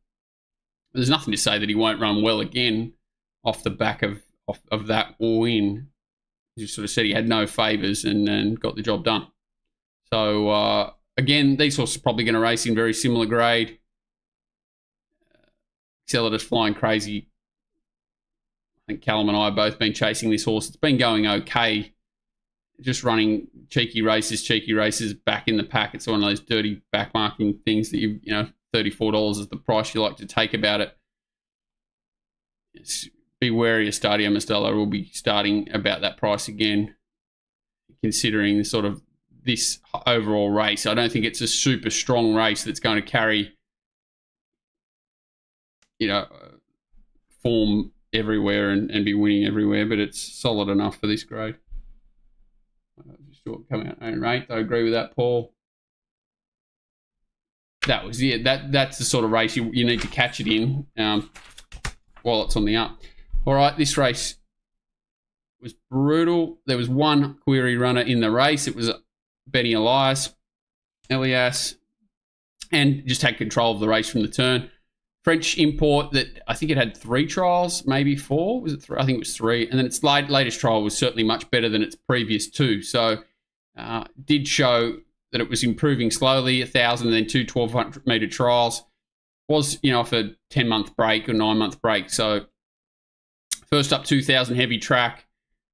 There's nothing to say that he won't run well again off the back of that win. He sort of said he had no favours and got the job done. So, again, these horses are probably going to race in very similar grade. Exceladus Flying Crazy. I think Callum and I have both been chasing this horse. It's been going okay. Just running cheeky races back in the pack. It's one of those dirty backmarking things that $34 is the price you like to take about it. Be wary of Stadio Mastella. Will be starting about that price again, considering sort of this overall race. I don't think it's a super strong race that's going to carry, form everywhere and be winning everywhere, but it's solid enough for this grade. Just thought come out own rate. I agree with that, Paul. That was it. That's the sort of race you need to catch it in while it's on the up. All right, this race was brutal. There was one query runner in the race. It was Benny Elias, and just had control of the race from the turn. French import that I think it had 3 trials, maybe 4. Was it 3? I think it was 3. And then its latest trial was certainly much better than its previous 2. So did show that it was improving slowly, 1,000 and then 2 1,200-metre trials. Was, off a 10-month break or 9-month break. So first up 2,000 heavy track.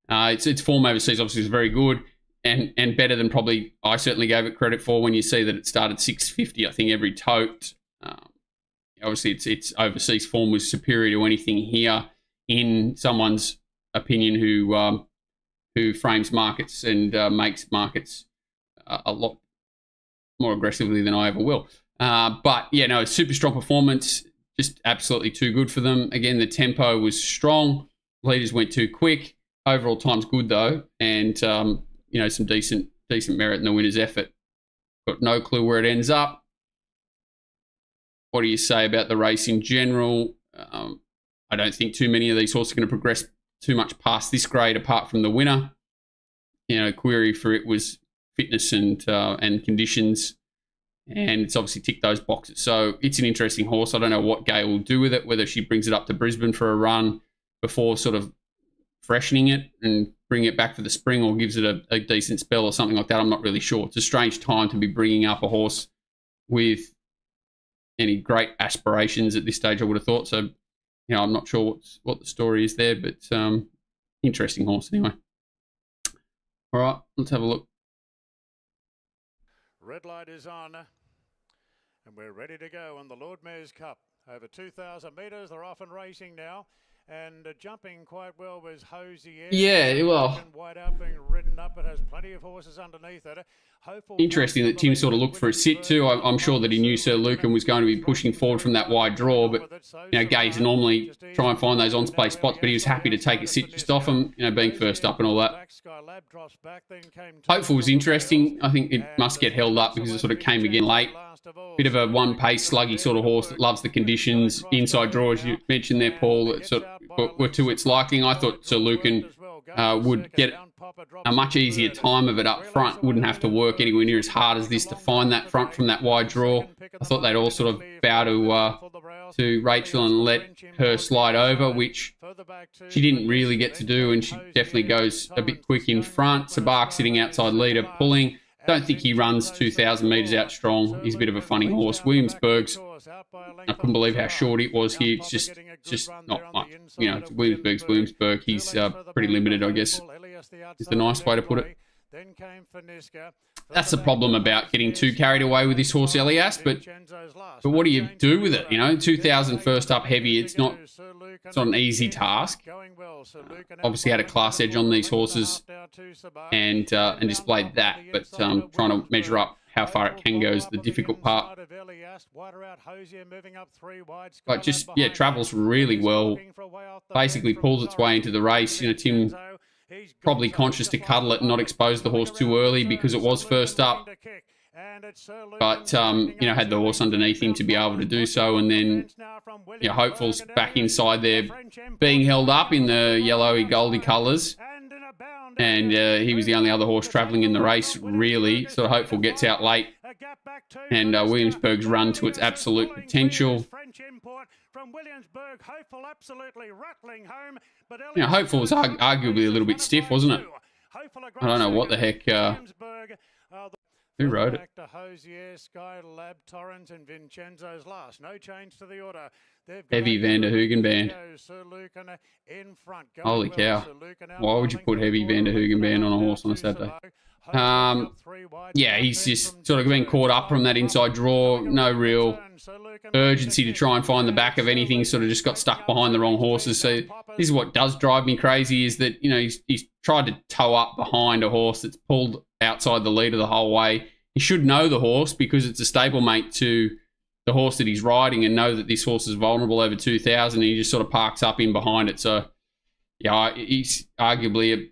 Its form overseas obviously is very good and better than probably I certainly gave it credit for when you see that it started 650, I think, every tote. Obviously, its overseas form was superior to anything here in someone's opinion who frames markets and makes markets a lot more aggressively than I ever will. But, yeah, no, super strong performance, just absolutely too good for them. Again, the tempo was strong. Leaders went too quick. Overall time's good, though, and, some decent merit in the winner's effort. Got no clue where it ends up. What do you say about the race in general? I don't think too many of these horses are going to progress too much past this grade apart from the winner. Query for it was fitness and conditions, and it's obviously ticked those boxes. So it's an interesting horse. I don't know what Gay will do with it, whether she brings it up to Brisbane for a run before sort of freshening it and bring it back for the spring, or gives it a decent spell or something like that. I'm not really sure. It's a strange time to be bringing up a horse with any great aspirations at this stage, I would have thought. So, I'm not sure what the story is there, but interesting horse anyway. All right, let's have a look. Red light is on, and we're ready to go on the Lord Mayor's Cup. Over 2,000 metres, they're off and racing now. And jumping quite well was Hosier. Yeah, well, wide out being ridden up. It has plenty of horses underneath it. Interesting that Tim sort of looked for a sit too. I'm sure that he knew Sir Lucan was going to be pushing forward from that wide draw, but Gaze normally try and find those on-space spots, but he was happy to take a sit just off him, being first up and all that. Hopeful was interesting. I think it must get held up because it sort of came again late. Bit of a one-pace, sluggy sort of horse that loves the conditions. Inside draw, as you mentioned there, Paul, that sort of were to its liking. I thought Sir Lucan would get a much easier time of it up front. Wouldn't have to work anywhere near as hard as this to find that front from that wide draw. I thought they'd all sort of bow to Rachel and let her slide over, which she didn't really get to do, and she definitely goes a bit quick in front. Sabark sitting outside leader, pulling. Don't think he runs 2,000 metres out strong. He's a bit of a funny horse. Williamsburg's, I couldn't believe how short it was here. It's just not much. Williamsburg. He's pretty limited, I guess, is the nice way to put it. That's the problem about getting too carried away with this horse, Elias, but what do you do with it? 2,000 first up heavy, it's not an easy task. Obviously had a class edge on these horses and displayed that, but trying to measure up how far it can go is the difficult part. But just, travels really well. Basically pulls its way into the race. Tim probably conscious to cuddle it and not expose the horse too early because it was first up. But, had the horse underneath him to be able to do so. And then, Hopeful's back inside there being held up in the yellowy, goldy colours. And he was the only other horse travelling in the race, really. So Hopeful gets out late. And Williamsburg's run to its absolute potential. Hopeful was arguably a little bit stiff, wasn't it? I don't know what the heck... who rode it? Heavy Van der Hoogen band. Holy cow. Why would you put Heavy Van der Hoogen band on a horse on a Saturday? He's just sort of been caught up from that inside draw. No real urgency to try and find the back of anything. Sort of just got stuck behind the wrong horses. So this is what does drive me crazy is that, he's tried to tow up behind a horse that's pulled outside the leader the whole way. He should know the horse because it's a stablemate to the horse that he's riding and know that this horse is vulnerable over 2,000 and he just sort of parks up in behind it. So, he's arguably,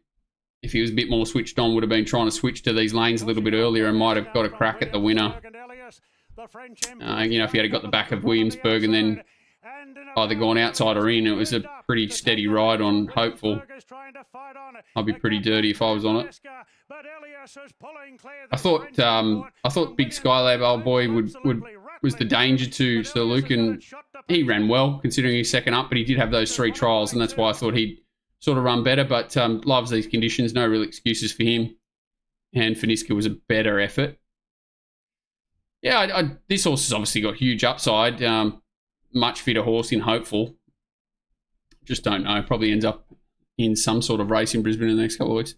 if he was a bit more switched on, would have been trying to switch to these lanes a little bit earlier and might have got a crack at the winner. If he had got the back of Williamsburg and then either gone outside or in, it was a pretty steady ride on Hopeful. I'd be pretty dirty if I was on it. I thought Big Skylab, old boy, was the danger to Sir Luke, and he ran well considering he's second up, but he did have those 3 trials, and that's why I thought he'd sort of run better, but loves these conditions. No real excuses for him. And Finiska was a better effort. Yeah, this horse has obviously got huge upside. Much fitter horse in Hopeful. Just don't know. Probably ends up in some sort of race in Brisbane in the next couple of weeks.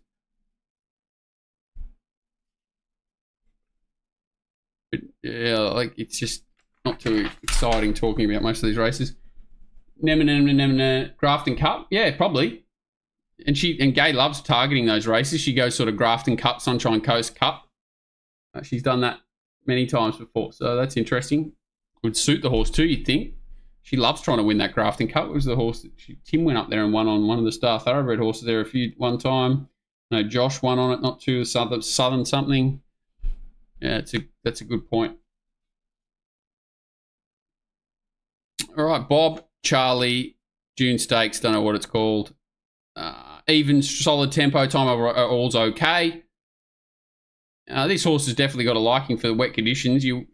But yeah, like, it's just not too exciting talking about most of these races. Grafton Cup? Yeah, probably. And Gay loves targeting those races. She goes sort of Grafton Cup, Sunshine Coast Cup. She's done that many times before, so that's interesting. Would suit the horse too, you'd think. She loves trying to win that Grafton Cup. It was the horse that Tim went up there and won on one of the Star Thoroughbred horses there one time. No, Josh won on it, not too Southern something. Yeah, that's a good point. All right, Bob, Charlie, June Stakes, don't know what it's called. Even solid tempo, time all's okay. This horse has definitely got a liking for the wet conditions. You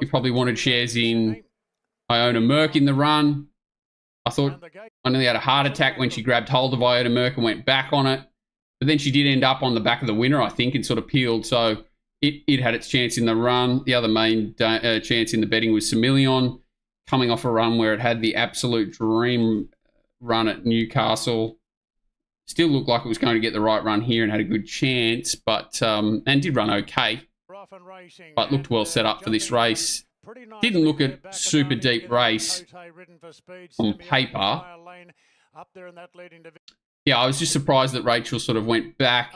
probably wanted shares in Iona Merck in the run. I thought I nearly had a heart attack when she grabbed hold of Iona Merck and went back on it. But then she did end up on the back of the winner, I think, and sort of peeled. So it had its chance in the run. The other main chance in the betting was Semillion, coming off a run where it had the absolute dream run at Newcastle. Still looked like it was going to get the right run here and had a good chance, but and did run okay, but looked well set up for this race. Didn't look a super deep race on paper. Yeah, I was just surprised that Rachel sort of went back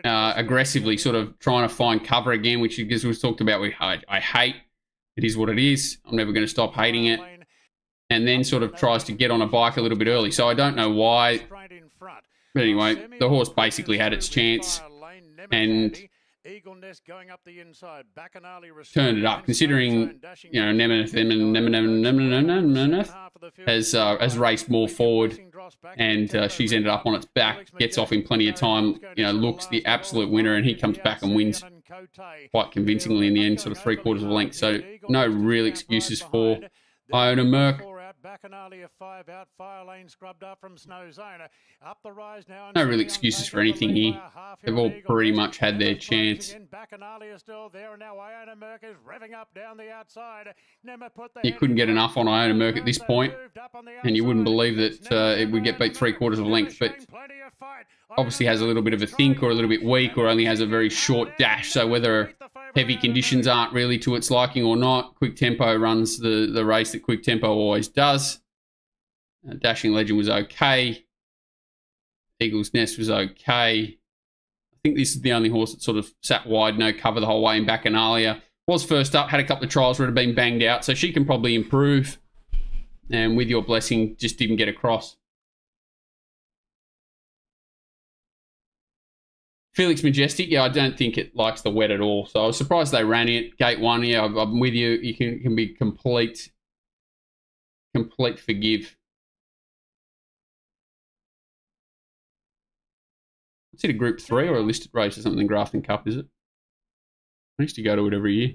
aggressively, sort of trying to find cover again, which as we've talked about, I hate. It is what it is. I'm never going to stop hating it. And then sort of tries to get on a bike a little bit early. So I don't know why. But anyway, the horse basically had its chance and turned it up. Considering, you know, Nemeneth has raced more forward, and she's ended up on its back, gets off in plenty of time, you know, looks the absolute winner, and he comes back and wins quite convincingly in the end, sort of 3/4 of a length. So no real excuses for Iona Merck. No real excuses for anything here. They've all pretty much had their chance. You couldn't get enough on Iona Merck at this point, and you wouldn't believe that it would get beat 3/4 of a length, but obviously has a little bit of a think or a little bit weak or only has a very short dash. So whether heavy conditions aren't really to its liking or not, Quick Tempo runs the race that Quick Tempo always does. Dashing Legend was okay. Eagle's Nest was okay. I think this is the only horse that sort of sat wide, no cover the whole way in Bacchanalia. Was first up, had a couple of trials where it had been banged out, so she can probably improve. And with your blessing, just didn't get across. Felix Majestic, yeah, I don't think it likes the wet at all. So I was surprised they ran it. Gate 1, yeah, I'm with you. You can be complete forgive. Is it a Group 3 or a listed race or something? Grafton Cup, is it? I used to go to it every year.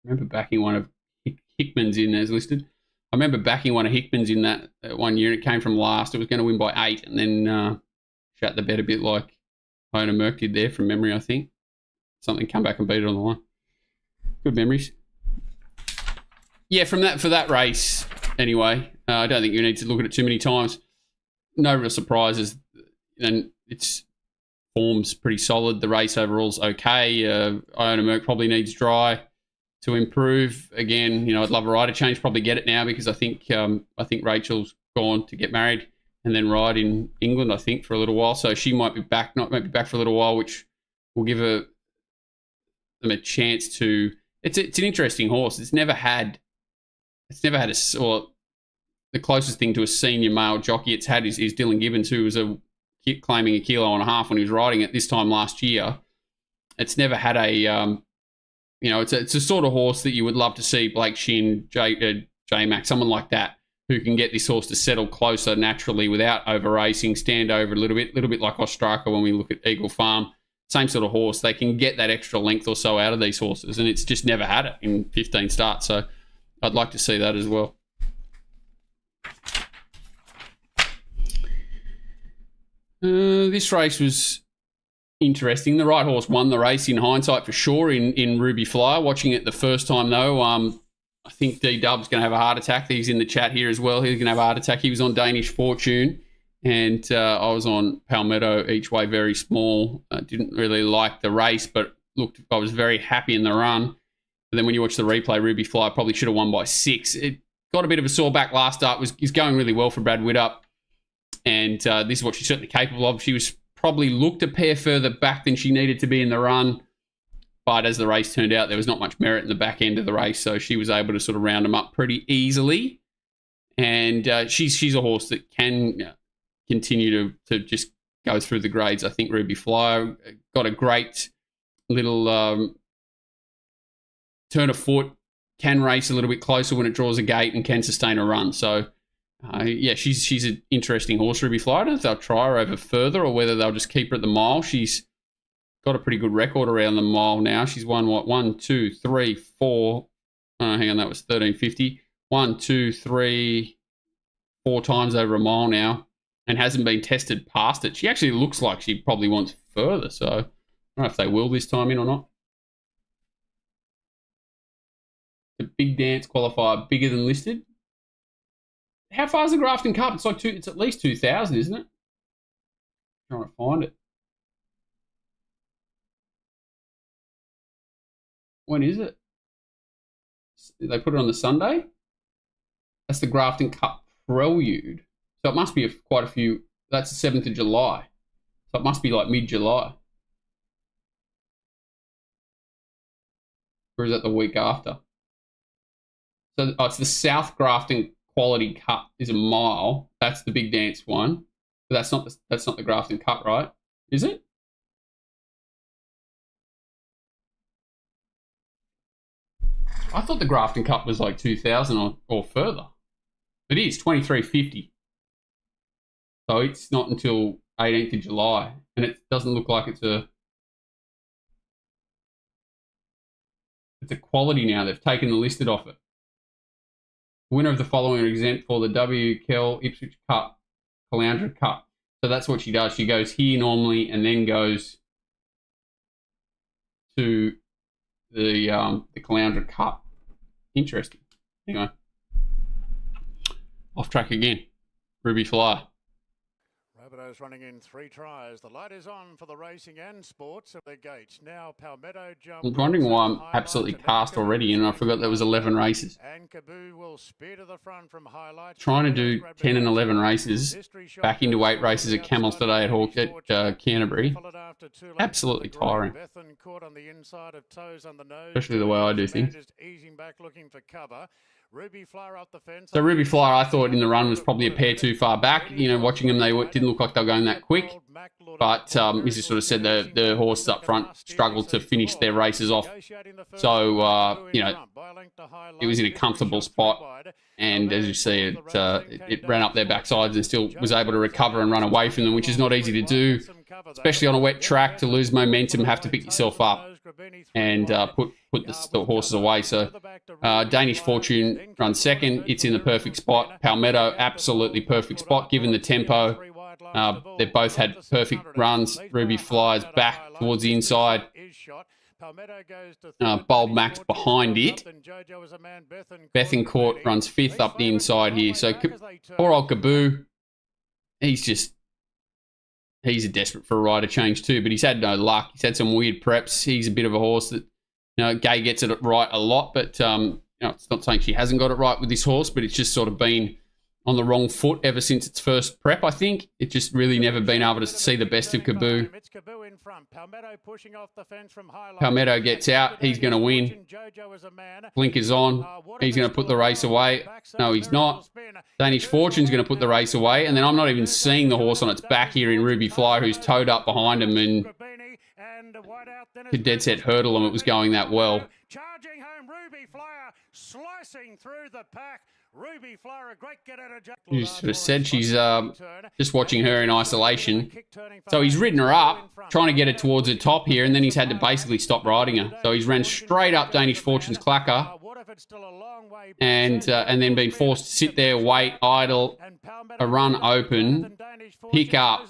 I remember backing one of Hickman's in as listed. I remember backing one of Hickman's in that 1 year. It came from last. It was going to win by 8 and then shut the bet a bit like Iona Merck did there from memory, I think. Something come back and beat it on the line. Good memories. Yeah, for that race, anyway, I don't think you need to look at it too many times. No real surprises, and its form's pretty solid. The race overall's okay. Iona Merck probably needs dry to improve. Again, you know, I'd love a rider change. Probably get it now because I think Rachel's gone to get married and then ride in England, I think, for a little while. So she might be back for a little while, which will give them a chance to. It's an interesting horse. It's never had the closest thing to a senior male jockey it's had is Dylan Gibbons, who was claiming 1.5 kilos when he was riding it this time last year. It's never had a, it's a sort of horse that you would love to see Blake Shin, J-Mac, someone like that who can get this horse to settle closer naturally without over-racing, stand over a little bit like Ostraka when we look at Eagle Farm. Same sort of horse. They can get that extra length or so out of these horses, and it's just never had it in 15 starts. So I'd like to see that as well. This race was interesting. The right horse won the race in hindsight for sure in Ruby Flyer. Watching it the first time though, I think D-Dub's going to have a heart attack. He's in the chat here as well. He's going to have a heart attack. He was on Danish Fortune, and I was on Palmetto each way, very small. I didn't really like the race, but looked, I was very happy in the run. But then when you watch the replay, Ruby Flyer probably should have won by 6. It got a bit of a sore back last start. He's going really well for Brad Widdup. And this is what she's certainly capable of. She was probably looked a pair further back than she needed to be in the run. But as the race turned out, there was not much merit in the back end of the race. So she was able to sort of round them up pretty easily. And she's a horse that can continue to just go through the grades. I think Ruby Flyer got a great little turn of foot, can race a little bit closer when it draws a gate and can sustain a run. So yeah, she's an interesting horse, Ruby Flyer. I don't know if they'll try her over further or whether they'll just keep her at the mile. She's got a pretty good record around the mile now. She's won, what, 1, 2, 3, 4. Hang on, that was 1350. 1, 2, 3, 4 times over a mile now and hasn't been tested past it. She actually looks like she probably wants further, so I don't know if they will this time in or not. The big dance qualifier, bigger than listed. How far is the Grafton Cup? It's like it's at least 2,000, isn't it? I'm trying to find it. When is it? They put it on the Sunday? That's the Grafton Cup Prelude. So it must be quite a few. That's the 7th of July. So it must be like mid-July. Or is that the week after? So it's the South Grafton Quality Cup is a mile. That's the big dance one. But that's not the Grafton Cup, right? Is it? I thought the Grafton Cup was like 2,000 or further. It is 2350. So it's not until 18th of July, and it doesn't look like it's a quality now. They've taken the listed off it. Winner of the following are exempt for the W. Kell Ipswich Cup, Caloundra Cup. So that's what she does. She goes here normally and then goes to the Caloundra Cup. Interesting. Anyway, off track again. Ruby Flyer. Rabbitohs running in 3 tries. The light is on for the racing and sports at the gates. Now Palmetto jump. I'm wondering why I'm absolutely cast already, and I forgot there was 11 races. And Kaboo will spear to the front from highlights. Trying to do 10 and 11 races, back into 8 races at Camels today at Canterbury. Absolutely tiring. Especially the way I do things. So Ruby Flyer, I thought in the run was probably a pair too far back. You know, watching them, they didn't look like they were going that quick. But as you sort of said, the horses up front struggled to finish their races off. So, you know, it was in a comfortable spot. And as you see, it ran up their backsides and still was able to recover and run away from them, which is not easy to do, especially on a wet track. To lose momentum, have to pick yourself up and put the horses away. So Danish Fortune runs second. It's in the perfect spot. Palmetto, absolutely perfect spot given the tempo. They both had perfect runs. Ruby Flyers back towards the inside. Bold Max behind it. Bethencourt runs 5th up the inside here. So poor old Kaboo, he's a desperate for a rider change too, but he's had no luck. He's had some weird preps. He's a bit of a horse that, you know, Gay gets it right a lot, but you know, it's not saying she hasn't got it right with this horse, but it's just sort of been on the wrong foot ever since its first prep, I think. It's just really never been able to see the best of Kaboo. Palmetto gets out. He's going to win. Blinkers on. He's going to put the race away. No, he's not. Danish Fortune's going to put the race away. And then I'm not even seeing the horse on its back here in Ruby Flyer, who's towed up behind him and could dead set hurdle him. It was going that well. Charging home, Ruby Flyer slicing through the pack. You sort of said she's just watching her in isolation. So he's ridden her up, trying to get her towards the top here, and then he's had to basically stop riding her. So he's ran straight up Danish Fortune's clacker, and then been forced to sit there, wait, idle, a run open, pick up,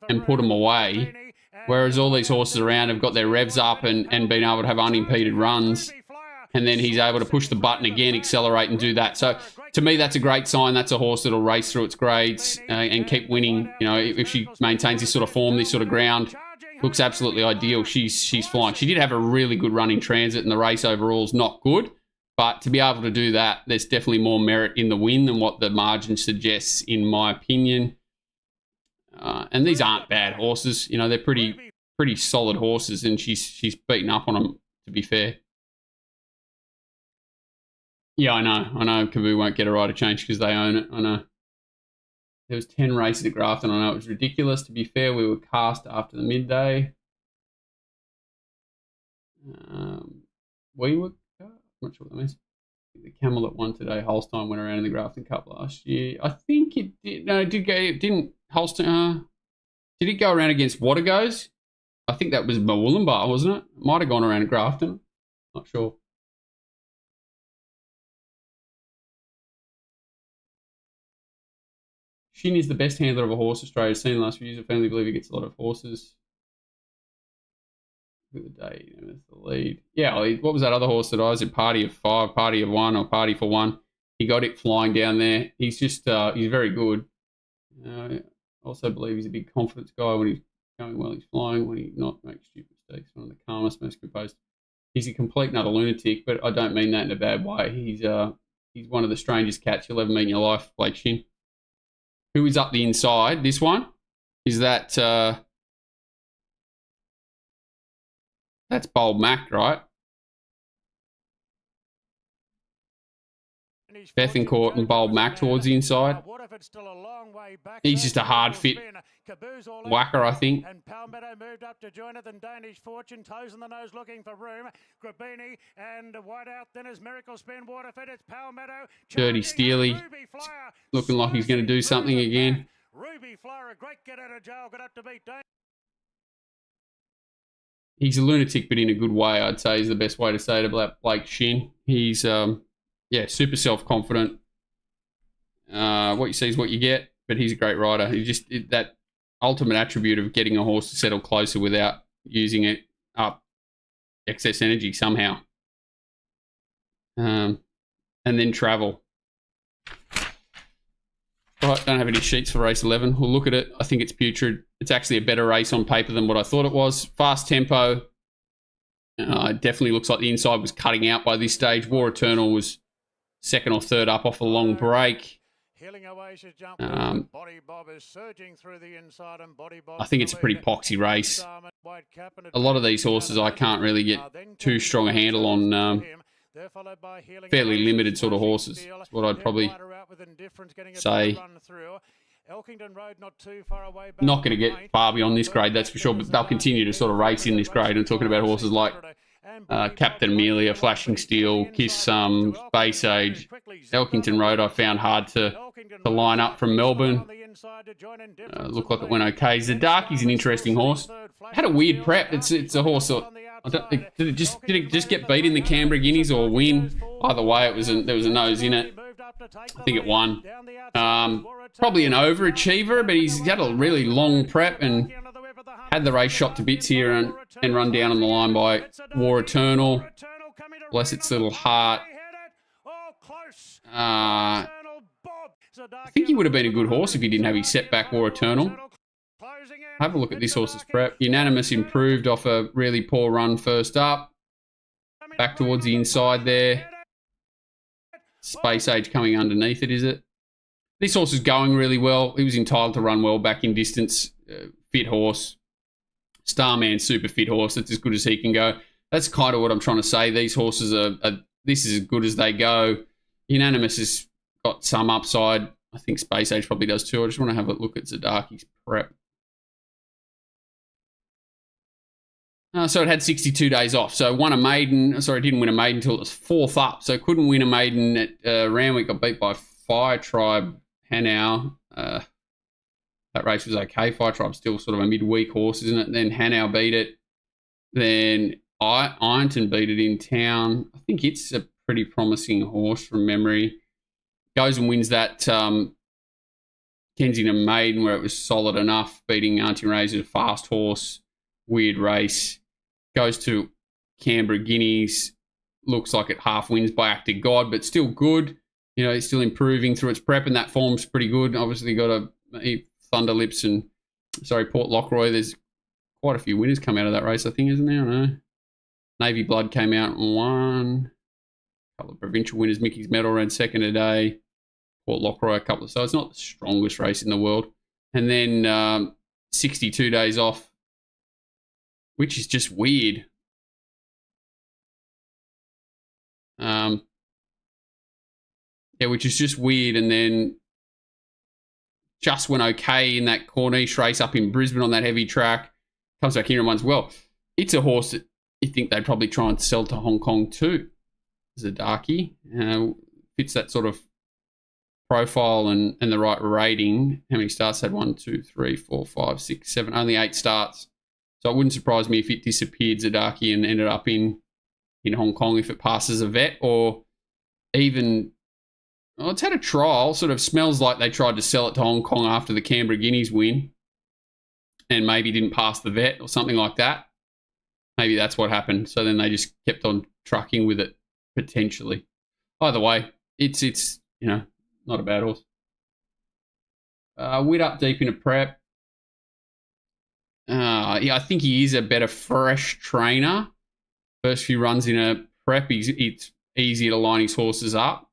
and put them away. Whereas all these horses around have got their revs up and been able to have unimpeded runs. And then he's able to push the button again, accelerate and do that. So to me, that's a great sign. That's a horse that'll race through its grades and keep winning. You know, if she maintains this sort of form, this sort of ground, looks absolutely ideal. She's flying. She did have a really good run in transit, and the race overall is not good. But to be able to do that, there's definitely more merit in the win than what the margin suggests, in my opinion. And these aren't bad horses. You know, they're pretty solid horses, and she's beaten up on them, to be fair. Yeah, I know Kaboo won't get a rider change because they own it. I know. There was 10 races at Grafton. I know it was ridiculous. To be fair, we were cast after the midday. We were... I'm not sure what that means. The camel that won today, Holstein, went around in the Grafton Cup last year. I think it did... No, it did go... It didn't... Holstein... did it go around against Watergo's? I think that was Mawullumbar, wasn't it? Might have gone around at Grafton. Not sure. Shin is the best handler of a horse Australia's seen in the last few years. I firmly believe he gets a lot of horses. Look at the day, that's the lead. Yeah, what was that other horse that I was at? Party of 5, Party of 1, or Party for 1. He got it flying down there. He's just, he's very good. I also believe he's a big confidence guy. When he's going well, he's flying. When he's not, makes stupid mistakes. One of the calmest, most composed. He's a complete and utter lunatic, but I don't mean that in a bad way. He's one of the strangest cats you'll ever meet in your life, Blake Shin. Who is up the inside? This one? Is that... that's Bold Mac, right? Bethencourt and Bold Mac towards the inside. He's just a hard fit whacker, I think. And Palmetto moved up to join it, and Danish Fortune toes in the nose looking for room. Grabini and Whiteout, then is Miracle Spin Waterfed. It's Palmetto. Dirty Steely. Looking like he's going to do something again. Ruby Flyer, a great get out of jail, got up to beat Danish. He's a lunatic, but in a good way, I'd say is the best way to say it about Blake Shin. He's, yeah, super self-confident. What you see is what you get, but he's a great rider. He just, that ultimate attribute of getting a horse to settle closer without using it up excess energy somehow. And then travel. Right, don't have any sheets for race 11. We'll look at it. I think it's putrid. It's actually a better race on paper than what I thought it was. Fast tempo. It definitely looks like the inside was cutting out by this stage. War Eternal was second or third up off a long break. I think it's a pretty poxy race. A lot of these horses I can't really get too strong a handle on. Fairly limited sort of horses. That's what I'd probably say. Not going to get far beyond this grade, that's for sure, but they'll continue to sort of race in this grade. I'm talking about horses like Captain Amelia, Flashing Steel, Kiss Space Age. Elkington Road I found hard to line up from Melbourne. Looked like it went okay. Zadarki's an interesting horse. Had a weird prep. It's a horse that... did it just get beat in the Canberra Guineas or win? Either way, there was a nose in it. I think it won. Probably an overachiever, but he's had a really long prep and had the race shot to bits here and run down on the line by War Eternal. Bless its little heart. I think he would have been a good horse if he didn't have his setback, War Eternal. Have a look at this horse's prep. Unanimous improved off a really poor run first up. Back towards the inside there. Space Age coming underneath it, is it? This horse is going really well. He was entitled to run well back in distance. Fit horse. Starman, super fit horse. That's as good as he can go. That's kind of what I'm trying to say. These horses are this is as good as they go. Unanimous has got some upside. I think Space Age probably does too. I just want to have a look at Zadarki's prep. So it had 62 days off. So won a maiden. Sorry, didn't win a maiden until it was 4th up. So couldn't win a maiden at Randwick. Got beat by Fire Tribe Hanau. That race was okay. Fire Tribe's still sort of a midweek horse, isn't it? Then Hanau beat it. Then Ironton beat it in town. I think it's a pretty promising horse from memory. Goes and wins that Kensington Maiden where it was solid enough, beating Auntie Razor, a fast horse, weird race. Goes to Canberra Guineas, looks like it half wins by Act of God, but still good. You know, it's still improving through its prep, and that form's pretty good. Obviously got a Thunderlips and, Port Lockroy. There's quite a few winners come out of that race, I think, isn't there? I don't know. Navy Blood came out and won. A couple of provincial winners. Mickey's Medal ran second today. Port Lockroy, a couple of. So it's not the strongest race in the world. And then 62 days off, which is just weird. Which is just weird. And then just went okay in that Corniche race up in Brisbane on that heavy track. Comes back here and runs well. It's a horse that you think they'd probably try and sell to Hong Kong too. As a darkie. Fits that sort of profile and the right rating. How many starts had? 1, 2, 3, 4, 5, 6, 7. Only 8 starts. So it wouldn't surprise me if it disappeared Zadaki and ended up in Hong Kong if it passes a vet, or even, well, it's had a trial. Sort of smells like they tried to sell it to Hong Kong after the Canberra Guineas win and maybe didn't pass the vet or something like that. Maybe that's what happened. So then they just kept on trucking with it, potentially. Either way, it's not a bad horse. Wit up deep in a prep. I think he is a better fresh trainer. First few runs in a prep, it's easier to line his horses up.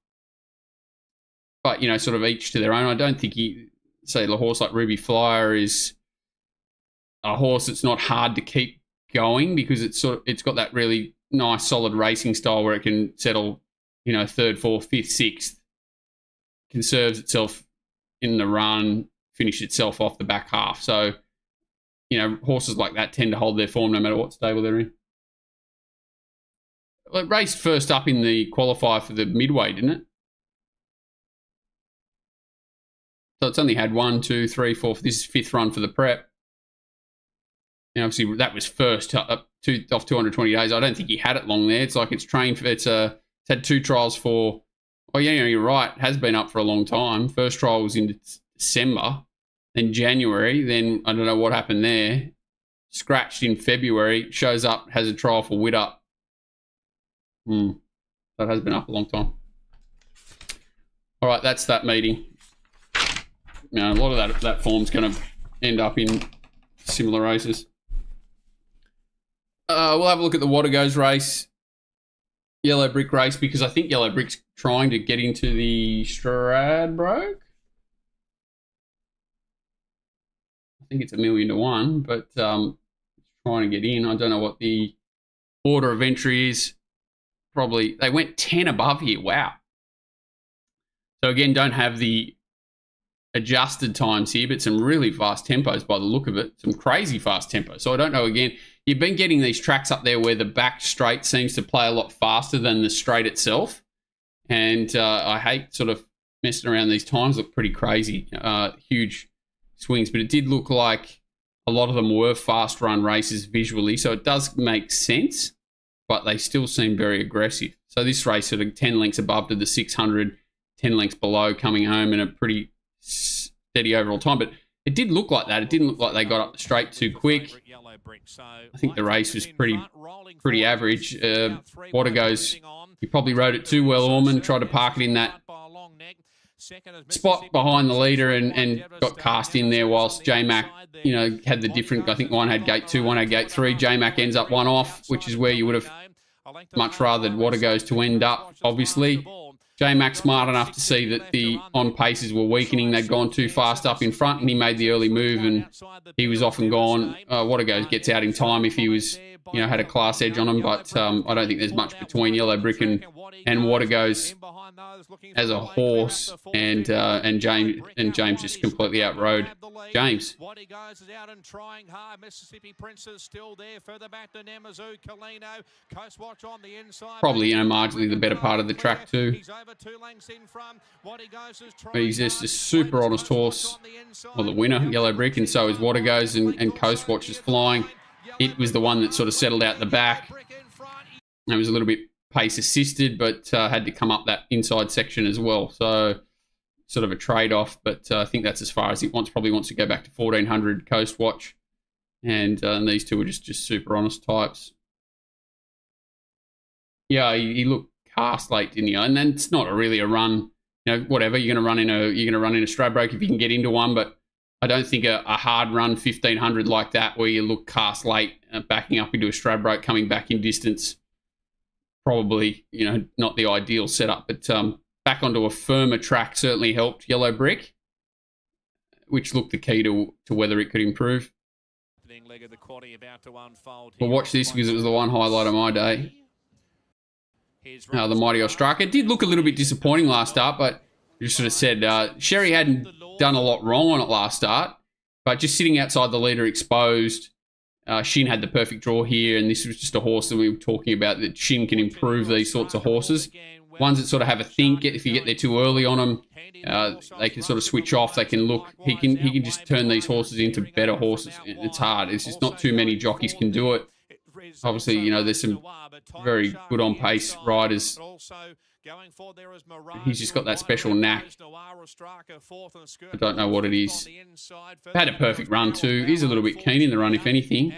But, sort of each to their own. I don't think a horse like Ruby Flyer is a horse that's not hard to keep going because it's got that really nice, solid racing style where it can settle, 3rd, 4th, 5th, 6th, conserves itself in the run, finish itself off the back half. So, horses like that tend to hold their form no matter what stable they're in. Well, it raced first up in the qualifier for the midway, didn't it? So it's only had 1, 2, 3, 4. This is 5th run for the prep. Obviously that was first off 220 days. I don't think he had it long there. It's like it's trained for. It's had 2 trials for. Oh yeah, you're right. It has been up for a long time. First trial was in December, then January. Then I don't know what happened there. Scratched in February. Shows up, has a trial for Wit up. That has been up a long time. All right, that's that meeting. A lot of that form's going to end up in similar races. We'll have a look at the Watergo's race, Yellow Brick race, because I think Yellow Brick's trying to get into the Stradbroke. I think it's 1,000,000 to 1, but it's trying to get in. I don't know what the order of entry is. Probably they went 10 above here. Wow. So again, don't have the adjusted times here, but some really fast tempos by the look of it. Some crazy fast tempos. So I don't know, again, you've been getting these tracks up there where the back straight seems to play a lot faster than the straight itself. And I hate sort of messing around. These times look pretty crazy. Huge swings, but it did look like a lot of them were fast run races visually. So it does make sense, but they still seem very aggressive. So this race sort of 10 lengths above to the 600, 10 lengths below, coming home in a pretty steady overall time. But it did look like that. It didn't look like they got up the straight too quick. I think the race was pretty average. Watergo's, he probably rode it too well, Orman, tried to park it in that spot behind the leader and got cast in there whilst J-Mac, had the different, I think one had gate 2, one had gate 3. J-Mac ends up one off, which is where you would have much rather Watergo's to end up, obviously. J-Mac smart enough to see that the on paces were weakening. They'd gone too fast up in front, and he made the early move, and he was off and gone. Watergo gets out in time if he was, had a class edge on him, but I don't think there's much between Yellow Brick and Watergo's as a horse, and James just completely outrode James. Watergo's is out and trying hard. Mississippi Princess still there. Further back to Namazu, Kalino, Coastwatch on the inside. Probably, marginally the better part of the track too. He's over 2 lengths in front. Watergo's is trying. But he's just a super honest horse. Well, the winner, Yellow Brick, and so is Watergo's, and Coastwatch is flying. It was the one that sort of settled out the back. It was a little bit pace assisted, but had to come up that inside section as well. So sort of a trade-off, but I think that's as far as he wants. Probably wants to go back to 1400 Coastwatch, and these two are just super honest types. Yeah, he looked cast late, didn't he? And then it's not really a run. Whatever, you're gonna run in a Stradbroke if you can get into one, but I don't think a hard run 1500 like that where you look cast late, backing up into a Stradbroke, coming back in distance, probably not the ideal setup. But back onto a firmer track certainly helped Yellow Brick, which looked the key to whether it could improve. But watch this, because it was the one highlight of my day. The Mighty Ostraka did look a little bit disappointing last start, but you sort of said Sherry hadn't done a lot wrong on it last start, but just sitting outside the leader exposed. Shin had the perfect draw here, and this was just a horse that we were talking about, that Shin can improve these sorts of horses. Ones that sort of have a think. If you get there too early on them, they can sort of switch off. They can look. He can just turn these horses into better horses. It's hard. It's just not too many jockeys can do it. Obviously, there's some very good on pace riders. He's just got that special knack. I don't know what it is. Had a perfect run too. He's a little bit keen in the run, if anything.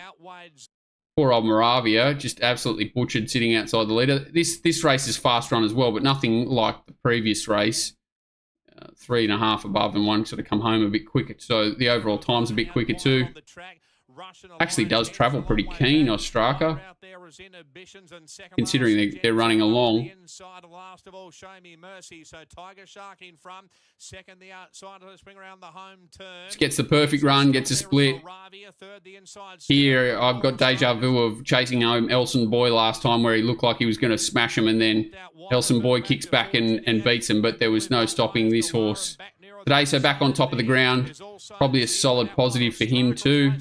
Poor old Moravia, just absolutely butchered sitting outside the leader. This race is fast run as well, but nothing like the previous race. 3.5 above, and one sort of come home a bit quicker. So the overall time's a bit quicker too. Actually does travel pretty keen, Ostraka, considering they're running along. Just gets the perfect run, gets a split. Here, I've got deja vu of chasing home Elson Boy last time, where he looked like he was going to smash him, and then Elson Boy kicks back and beats him, but there was no stopping this horse today. So back on top of the ground, probably a solid positive for him too.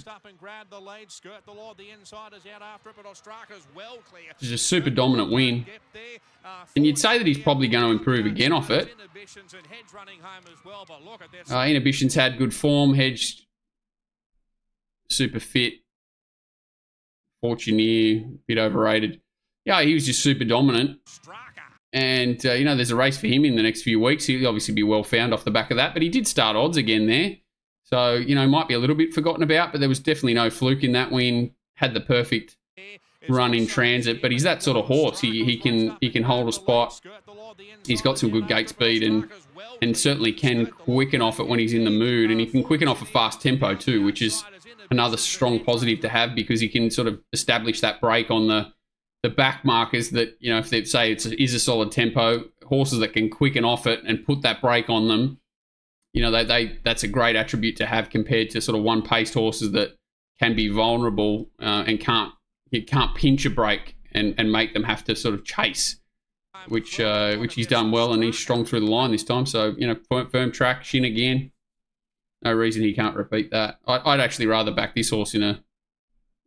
It's a super dominant win, and you'd say that he's probably going to improve again off it. Inhibition's had good form. Hedge super fit. Fortuneer, bit overrated. Yeah, he was just super dominant. And, there's a race for him in the next few weeks. He'll obviously be well found off the back of that. But he did start odds again there. So, might be a little bit forgotten about. But there was definitely no fluke in that win. Had the perfect run in transit. But he's that sort of horse. He can hold a spot. He's got some good gate speed and certainly can quicken off it when he's in the mood. And he can quicken off a fast tempo too, which is another strong positive to have, because he can sort of establish that break on the back markers that, if they say it is a solid tempo, horses that can quicken off it and put that break on them, that's a great attribute to have compared to sort of one-paced horses that can be vulnerable and can't pinch a break and make them have to sort of chase, which he's done well, and he's strong through the line this time. So, firm track, Shin again. No reason he can't repeat that. I'd actually rather back this horse in a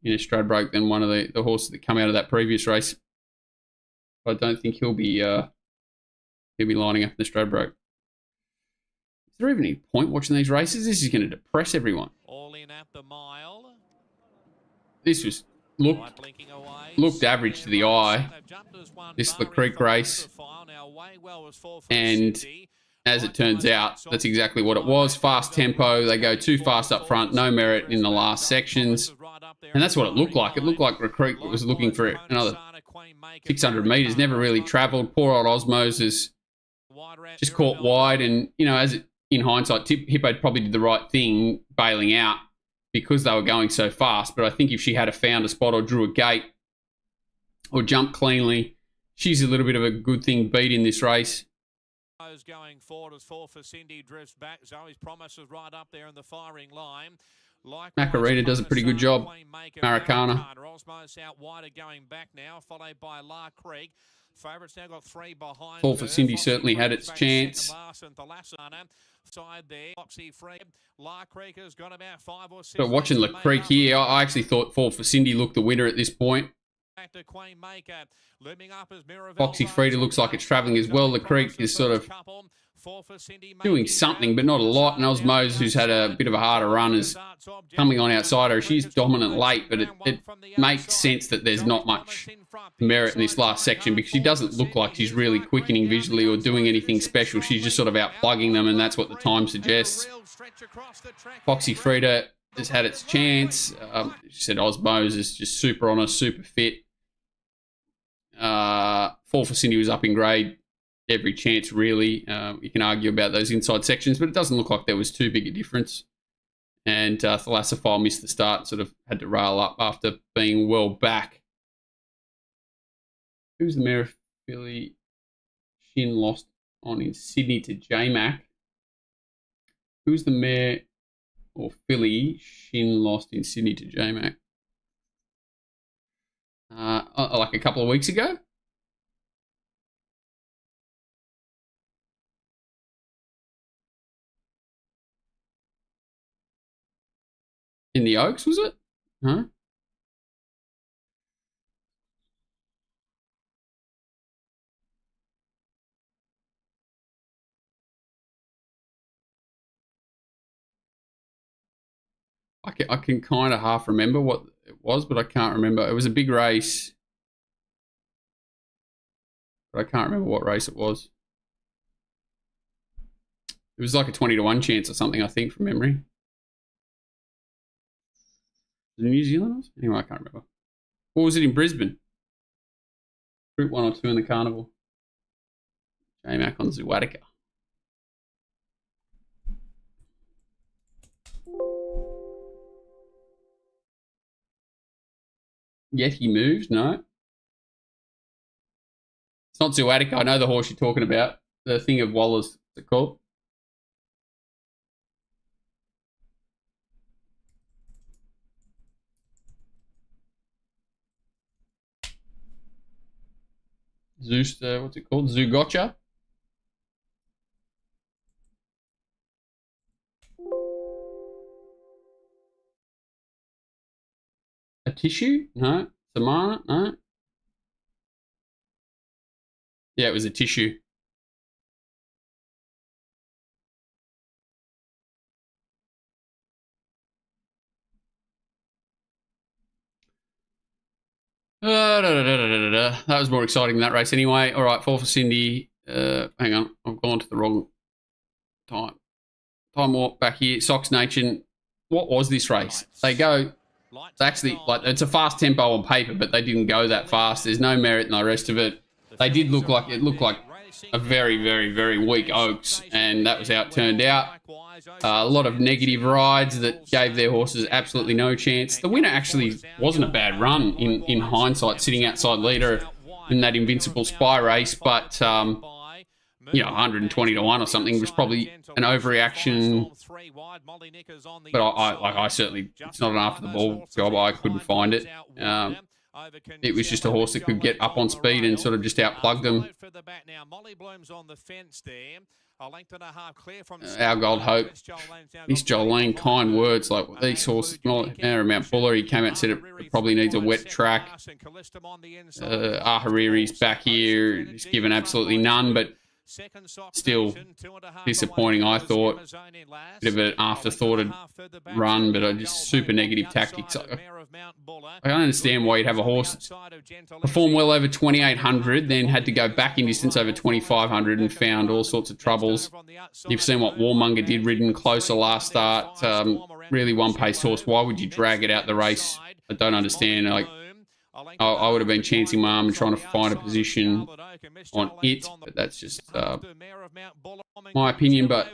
Stradbroke than one of the horses that come out of that previous race. I don't think he'll be lining up in the Stradbroke. Is there even any point watching these races? This is going to depress everyone. All in at the mile. This was looked average to the eye. This is the Creek race, and as it turns out, that's exactly what it was. Fast tempo. They go too fast up front. No merit in the last sections. And that's what it looked like. It looked like Recruit was looking for another 600 metres. Never really travelled. Poor old Osmos is just caught wide. And, in hindsight, Hippo probably did the right thing bailing out because they were going so fast. But I think if she had found a spot or drew a gate or jumped cleanly, she's a little bit of a good thing beat in this race. Going forward as 4 for Cindy drifts back. Zoe's Promise is right up there in the firing line. Macarena does a pretty good job. Maracana. Osmos out wider going back now, followed by La Creek. Favourites now got 3 behind. 4 for Cindy certainly had its chance. Side there, Foxy Free. La Creek has got about 5 or 6. But watching La Creek here, I actually thought 4 for Cindy looked the winner at this point. Foxy Frida looks like it's travelling as well. La Creek is sort of doing something, but not a lot. And Osmose, who's had a bit of a harder run, is coming on outside her. She's dominant late, but it makes sense that there's not much merit in this last section because she doesn't look like she's really quickening visually or doing anything special. She's just sort of outplugging them, and that's what the time suggests. Foxy Frida has had its chance. She said Osmose is just super on her, super fit. 4 for Cindy was up in grade. Every chance, really. You can argue about those inside sections, but it doesn't look like there was too big a difference. And Thalassophile missed the start, sort of had to rail up after being well back. Who's the mare of filly? Shin lost on in Sydney to J-Mac. Who's the mare or filly Shin lost in Sydney to J-Mac? Like a couple of weeks ago? In the Oaks, was it? Huh? I can kind of half remember what it was, but I can't remember. It was a big race. But I can't remember what race it was. It was like a 20-1 chance or something, I think, from memory. The New Zealanders? Anyway, I can't remember. Or was it in Brisbane? Group 1 or 2 in the carnival. J-Mac on Watergo. Yet he moves? No. It's not Zuatica. I know the horse you're talking about. The thing of Wallace, what's it called? Zeus, what's it called? Zugotcha? A tissue? No. Samana? No. Yeah, it was a tissue. That was more exciting than that race anyway. All right, 4 for Cindy. Hang on, I've gone to the wrong time. Time warp back here. Sox Nation. What was this race? They go... It's actually, like, it's a fast tempo on paper, but they didn't go that fast. There's no merit in the rest of it. They did look like, it looked like a very, very, very weak Oaks, and that was how it turned out. A lot of negative rides that gave their horses absolutely no chance. The winner actually wasn't a bad run in hindsight, sitting outside leader in that Invincible Spy race, but, you know, 120-1 or something was probably an overreaction. But I certainly, it's not an after the ball job. I couldn't find it. It was just a horse that could get up on speed and sort of just outplug them. Our Gold Hope. Miss Jolene, kind words like these horses. Mount Buller, he came out and said it probably needs a wet track. Ahariri's back here. He's given absolutely none, but still disappointing, I thought. Bit of an afterthoughted run, but just super negative tactics. I don't understand why you'd have a horse perform well over 2,800, then had to go back in distance over 2,500 and found all sorts of troubles. You've seen what Warmonger did, ridden closer last start. Really one-paced horse. Why would you drag it out the race? I don't understand. Like, I would have been chancing my arm and trying to find a position on it, but that's just my opinion. But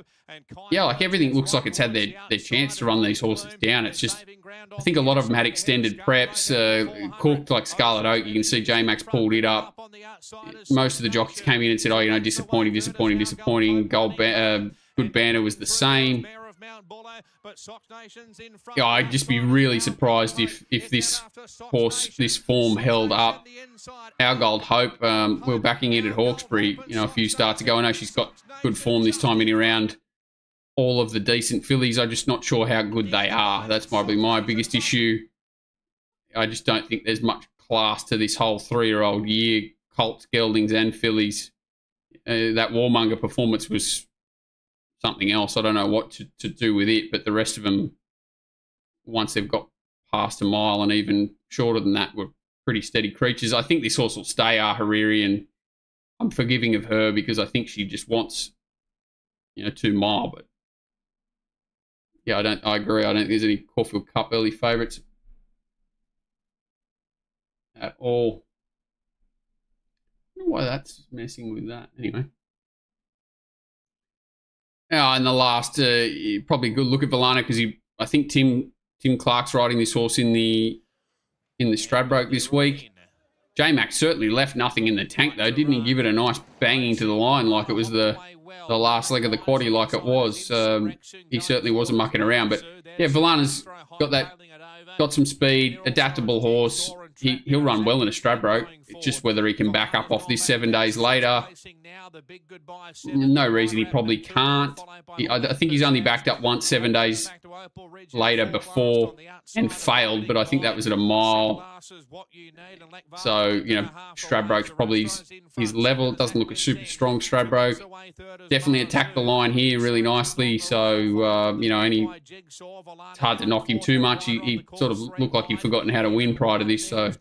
yeah, like everything looks like it's had their chance to run these horses down. It's just, I think a lot of them had extended preps, cooked like Scarlet Oak. You can see J-Max pulled it up. Most of the jockeys came in and said, oh, you know, disappointing. Good Banner was the same. Yeah, I'd just be really surprised if this horse, this form held up. Our Gold Hope, we were backing it at Hawkesbury, you know, a few starts ago. I know she's got good form this time in around all of the decent fillies. I'm just not sure how good they are. That's probably my biggest issue. I just don't think there's much class to this whole 3-year-old year. Colts, geldings and fillies. That Warmonger performance was something else. I don't know what to do with it, but the rest of them, once they've got past a mile and even shorter than that, were pretty steady creatures. I think this horse will stay Hariri, and I'm forgiving of her because I think she just wants, you know, 2 mile. But yeah, I agree. I don't think there's any Caulfield Cup early favourites at all. I don't know why that's messing with that. Anyway. And the last, probably a good look at Volana because I think Tim Clark's riding this horse in the Stradbroke this week. J-Max certainly left nothing in the tank though. Didn't he give it a nice banging to the line like it was the last leg of the quaddie like it was? He certainly wasn't mucking around. But yeah, Volana's got some speed, adaptable horse. He'll run well in a Stradbroke. It's just whether he can back up off this 7 days later. No reason he probably can't. I think he's only backed up once 7 days later before and failed, but I think that was at a mile. So, you know, Stradbroke's probably his level. It doesn't look a super strong Stradbroke. Definitely attacked the line here really nicely. So, you know, it's hard to knock him too much. He sort of looked like he'd forgotten how to win prior to this. So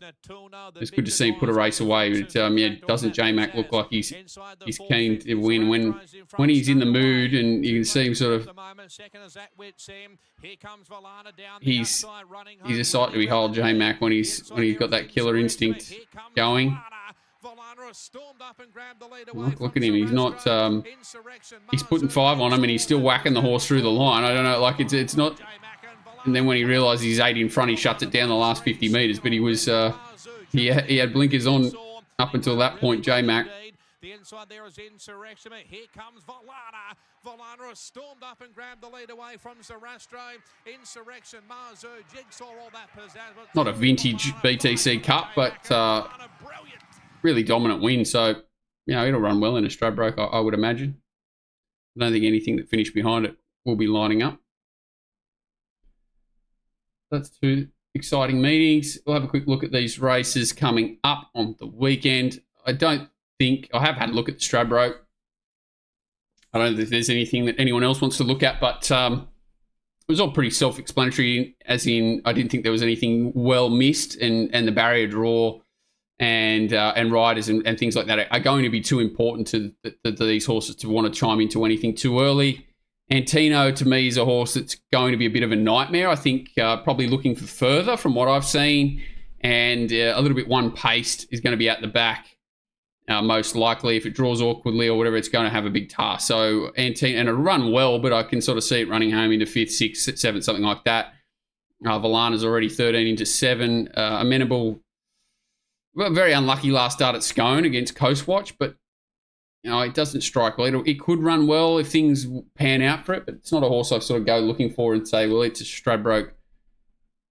it's good to see him put a race away. But, yeah, doesn't J-Mac look like he's keen to win when he's in the mood, and you can see him sort of, he's a sight to behold, J-Mac, when he's got that killer instinct going. Look at him. He's not. He's putting 5 on him, and he's still whacking the horse through the line. I don't know. Like it's not. And then when he realises he's 8 in front, he shuts it down the last 50 metres. But he was. He had blinkers on up until that point. J-Mac. The inside there is Insurrection. Here comes Volana. Volana has stormed up and grabbed the lead away from Zarastro. Insurrection, Marzu, Jigsaw, all that pizzazz. Not a vintage BTC Cup, but really dominant win. So, you know, it'll run well in a Stradbroke, I would imagine. I don't think anything that finished behind it will be lining up. That's 2 exciting meetings. We'll have a quick look at these races coming up on the weekend. I have had a look at the Stradbroke. I don't think there's anything that anyone else wants to look at, but it was all pretty self-explanatory, as in I didn't think there was anything well missed, and the barrier draw and riders and things like that are going to be too important to these horses to want to chime into anything too early. Antino, to me, is a horse that's going to be a bit of a nightmare. I think probably looking for further from what I've seen, and a little bit one-paced is going to be at the back. Most likely, if it draws awkwardly or whatever, it's going to have a big task. So, Antino, and it'll run well, but I can sort of see it running home into 5th, 6th, 7th, something like that. Volana's already 13 into 7. Amenable, well, very unlucky last start at Scone against Coastwatch, but you know, it doesn't strike well. It could run well if things pan out for it, but it's not a horse I sort of go looking for and say, well, it's a Stradbroke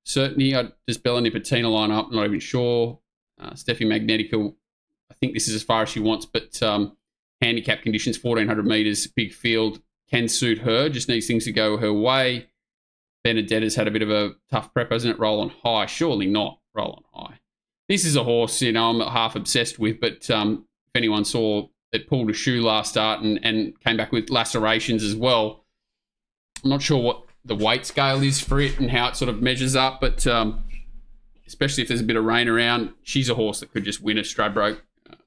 certainty. Does Bella Nipotina line up? Not even sure. Steffi Magnetica, I think this is as far as she wants, but handicap conditions, 1,400 metres, big field, can suit her. Just needs things to go her way. Benedetta's had a bit of a tough prep, hasn't it? Roll on high. Surely not roll on high. This is a horse, you know, I'm half obsessed with, but if anyone saw it pulled a shoe last start and came back with lacerations as well, I'm not sure what the weight scale is for it and how it sort of measures up, but especially if there's a bit of rain around, she's a horse that could just win a Stradbroke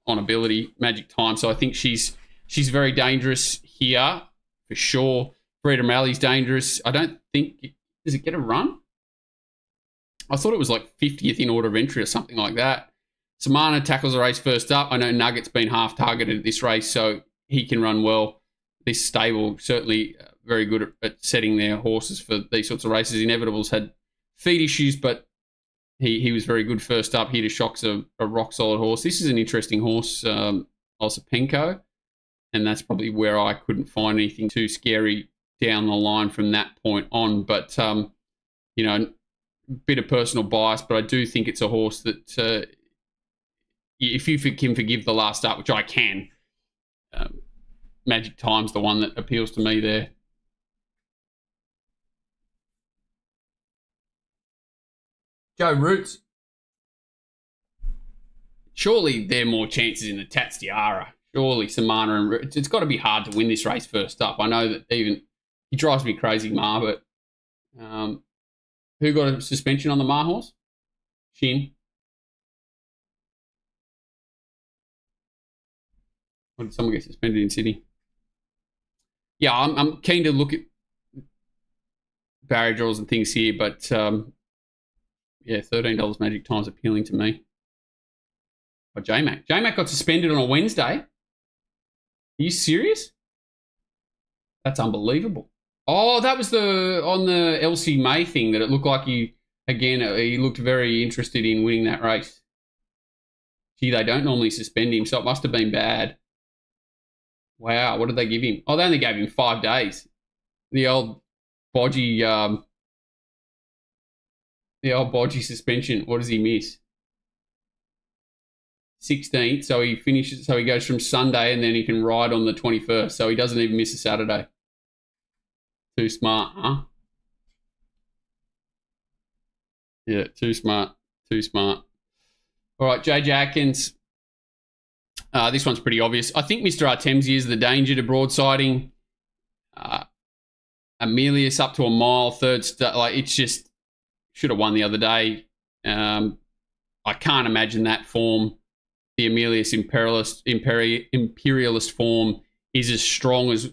on ability, magic time. So I think she's very dangerous here for sure. Freedom Rally's dangerous. I don't think, does it get a run? I thought it was like 50th in order of entry or something like that. Samana tackles the race first up. I know Nugget's been half targeted at this race, so he can run well. This stable certainly very good at setting their horses for these sorts of races. Inevitable's had feed issues, but he was very good first up. Here to Shock's a rock solid horse. This is an interesting horse, Osipenko, and that's probably where I couldn't find anything too scary down the line from that point on. But, you know, bit of personal bias, but I do think it's a horse that if you can forgive the last start, which I can, Magic Time's the one that appeals to me there. Joe Roots. Surely there are more chances in the Tats Tiara. Surely Samana and Roots. It's got to be hard to win this race first up. I know that even he drives me crazy, Ma, but who got a suspension on the Ma horse? Shin. Or did someone get suspended in Sydney? Yeah, I'm keen to look at barrier draws and things here, but yeah, $13 Magic Time's appealing to me. Oh, J-Mac. J-Mac got suspended on a Wednesday. Are you serious? That's unbelievable. Oh, that was on the LC May thing that it looked like he looked very interested in winning that race. Gee, they don't normally suspend him, so it must have been bad. Wow, what did they give him? Oh, they only gave him 5 days. The old bodgy suspension. What does he miss? 16th, so he finishes. So he goes from Sunday, and then he can ride on the 21st. So he doesn't even miss a Saturday. Too smart, huh? Yeah, too smart. Too smart. All right, JJ Atkins. This one's pretty obvious. I think Mr. Artemsia is the danger to broadsiding. Amelius up to a mile, third start. Like, it's just should have won the other day. I can't imagine that form. The Amelius Imperialist form is as strong as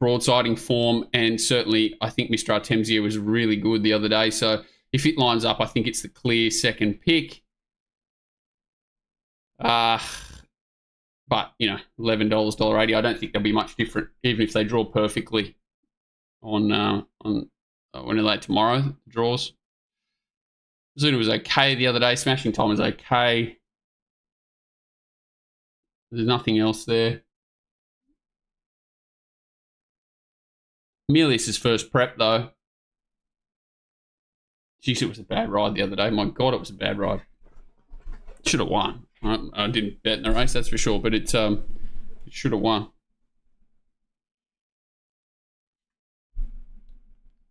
broadsiding form, and certainly I think Mr. Artemsia was really good the other day. So if it lines up, I think it's the clear second pick. But, you know, $11, $1.80. I don't think they'll be much different, even if they draw perfectly on when are they tomorrow, draws. Zuna was okay the other day. Smashing Time was okay. There's nothing else there. Milius' first prep, though. Jeez, it was a bad ride the other day. My God, it was a bad ride. Should have won. I didn't bet in the race, that's for sure, but it should have won.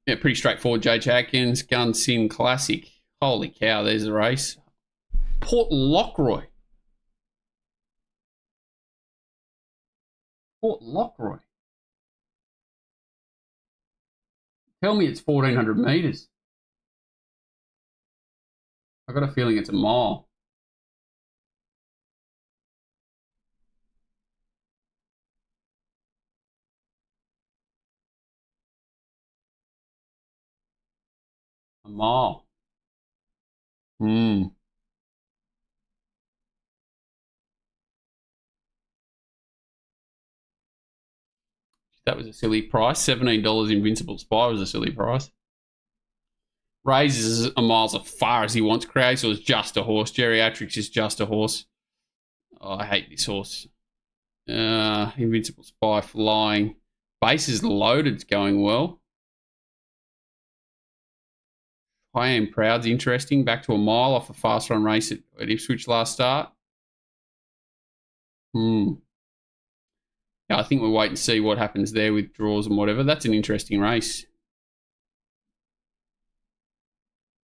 Yeah, pretty straightforward. J. Atkins, Gun Sin Classic. Holy cow, there's the race. Port Lockroy. Port Lockroy. Tell me it's 1,400 metres. I've got a feeling it's a mile. A mile. That was a silly price. $17 Invincible Spy was a silly price. Raises a mile as far as he wants. Creator is just a horse. Geriatrics is just a horse. Oh, I hate this horse. Invincible Spy flying. Bases loaded's going well. I Am Proud's interesting. Back to a mile off a fast run race at Ipswich last start. Yeah, I think we'll wait and see what happens there with draws and whatever. That's an interesting race.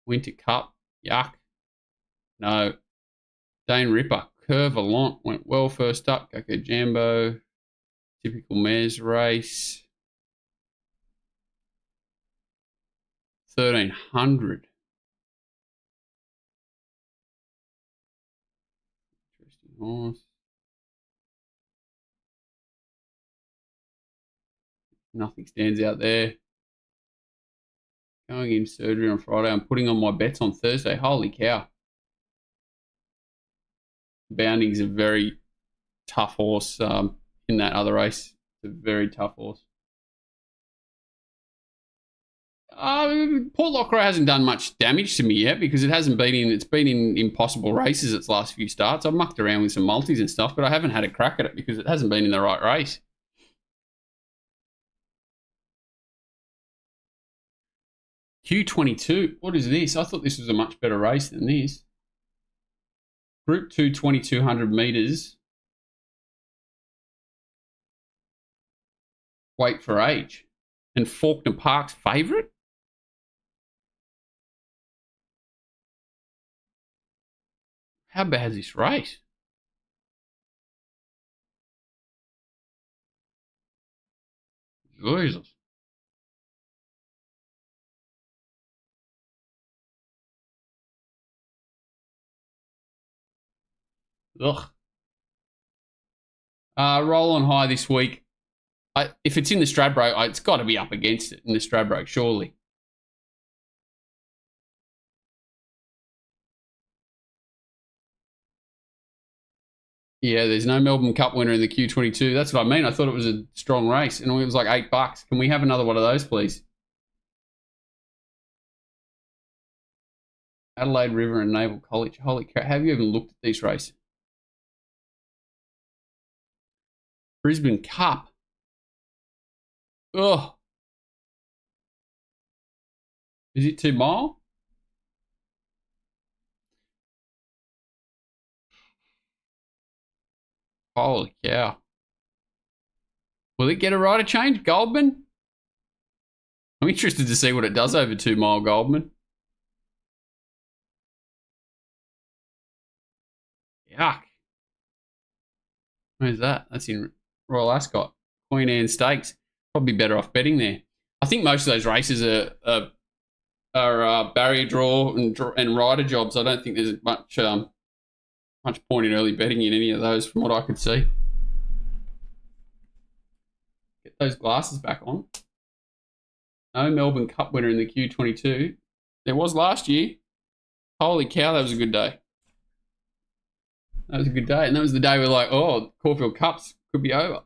Winter Cup. Yuck. No. Dane Ripper. Curvalant went well first up. Gako Jambo. Typical mares race. 1,300. Interesting horse. Nothing stands out there. Going in surgery on Friday. I'm putting on my bets on Thursday. Holy cow. Bounding's a very tough horse in that other race. It's a very tough horse. Port Lockeray hasn't done much damage to me yet because it's been in impossible races its last few starts. I've mucked around with some multis and stuff, but I haven't had a crack at it because it hasn't been in the right race. Q22. What is this? I thought this was a much better race than this. Group 2, 2200 metres. Wait for age. And Faulkner Park's favourite? How bad is this race? Jesus. Ugh. Roll on high this week. If it's in the Stradbroke, it's got to be up against it in the Stradbroke, surely. Yeah, there's no Melbourne Cup winner in the Q22. That's what I mean. I thought it was a strong race, and it was like $8. Can we have another one of those, please? Adelaide River and Naval College. Holy crap. Have you even looked at these races? Brisbane Cup. Oh. Is it 2 mile? Holy cow. Will it get a rider change, Goldman? I'm interested to see what it does over 2 mile, Goldman. Yuck. Where's that? That's in Royal Ascot. Queen Anne Stakes. Probably better off betting there. I think most of those races are barrier draw and rider jobs. I don't think there's much point in early betting in any of those from what I could see. Get those glasses back on. No Melbourne Cup winner in the Q22. There was last year. Holy cow, that was a good day. That was a good day. And that was the day we're like, oh, Caulfield Cups could be over.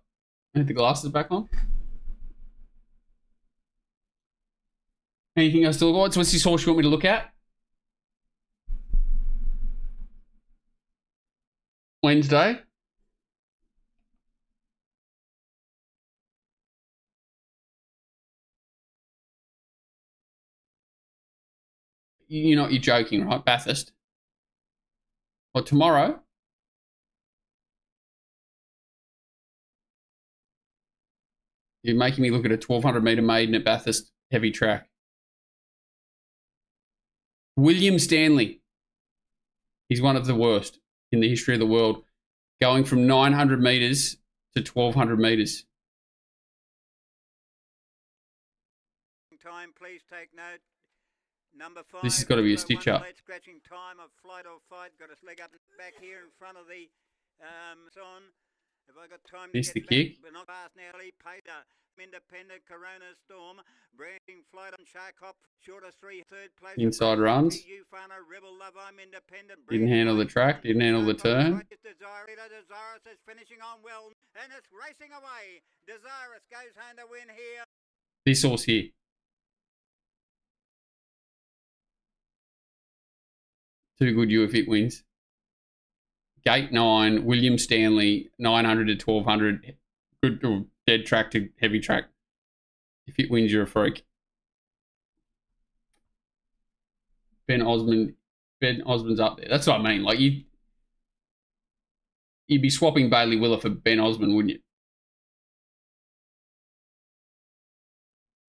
Have the glasses back on. Anything else to look at? What's this horse you want me to look at? Wednesday. You're joking, right? Bathurst. Or tomorrow? You're making me look at a 1200 metre maiden at Bathurst heavy track. William Stanley. He's one of the worst in the history of the world. Going from 900 metres to 1200 metres. Time, please take note. Number 5. This has got to be a stitch up. Scratching time of Flight or Fight. Got his leg up back here in front of the on. Have I got time Missed to the get kick. But not fast now. Pater, Independent, Corona Storm, Branding Flight on Shark Hop, shorter 3, third place. Inside runs. Rebel Love, I'm Independent. Didn't handle the track. Didn't handle the turn. Desirous is finishing on well, and it's racing away. Desirous goes home to win here. This horse here. Too good you if it wins. Gate 9, William Stanley, 900 to 1200. Good dead track to heavy track. If it wins, you're a freak. Ben Osmond's up there. That's what I mean. Like you'd be swapping Bailey Willer for Ben Osmond, wouldn't you?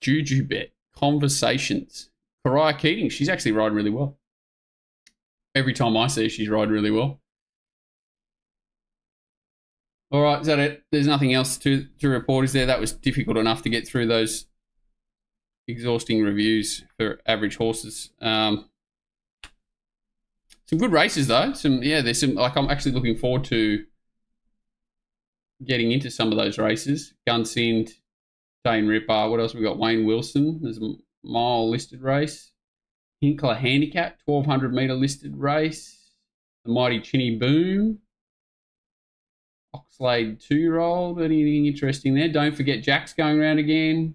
Juju bet. Conversations. Pariah Keating. She's actually riding really well. Every time I see her, she's riding really well. All right, is that it? There's nothing else to report, is there? That was difficult enough to get through those exhausting reviews for average horses. Some good races though. There's some. Like I'm actually looking forward to getting into some of those races. Gunsynd, Dane Ripper. What else we got? Wayne Wilson. There's mile listed race. Hinkler Handicap, 1200 metre listed race. The Mighty Chinny Boom. Oxlade 2-year-old. Anything interesting there? Don't forget Jack's going around again.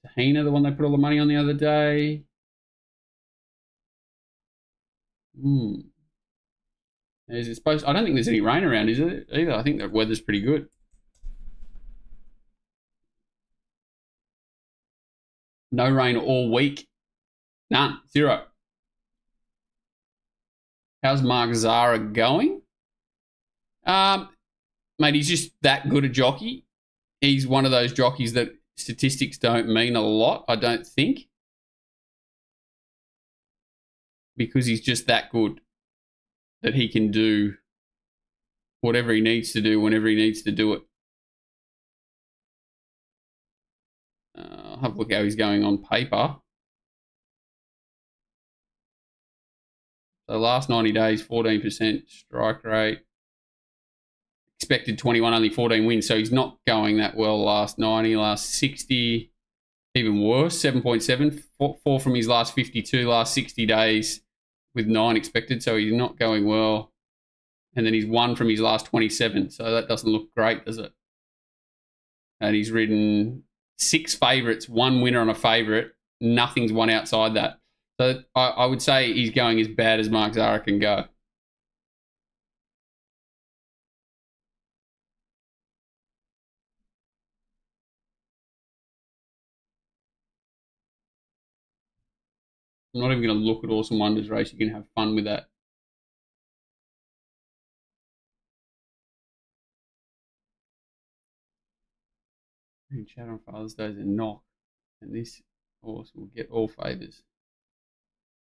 Tahina, the one they put all the money on the other day. Is it supposed? I don't think there's any rain around, is it? Either. I think the weather's pretty good. No rain all week. None. 0. How's Mark Zara going? Mate, he's just that good a jockey. He's one of those jockeys that statistics don't mean a lot, I don't think. Because he's just that good that he can do whatever he needs to do whenever he needs to do it. I'll have a look how he's going on paper. So last 90 days, 14% strike rate. Expected 21, only 14 wins. So he's not going that well last 90, last 60. Even worse, 7.7. 4 from his last 52, last 60 days with 9 expected. So he's not going well. And then he's 1 from his last 27. So that doesn't look great, does it? And he's ridden 6 favourites, 1 winner on a favourite. Nothing's won outside that. So I would say he's going as bad as Mark Zara can go. I'm not even going to look at Awesome Wonders race. You can have fun with that. Chat on Father's Day is a knock. And this horse will get all favours.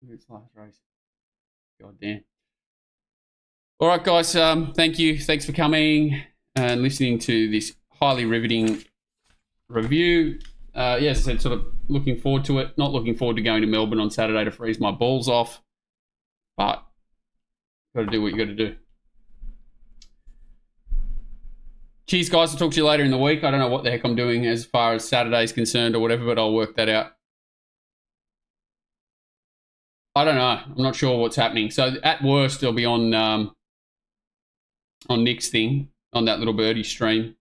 Look at its last race. God damn. All right, guys. Thank you. Thanks for coming and listening to this highly riveting review. Yes, I said, sort of looking forward to it. Not looking forward to going to Melbourne on Saturday to freeze my balls off. But got to do what you got to do. Cheers, guys. I'll talk to you later in the week. I don't know what the heck I'm doing as far as Saturday's concerned or whatever, but I'll work that out. I don't know. I'm not sure what's happening. So at worst, it'll be on Nick's thing, on that little birdie stream.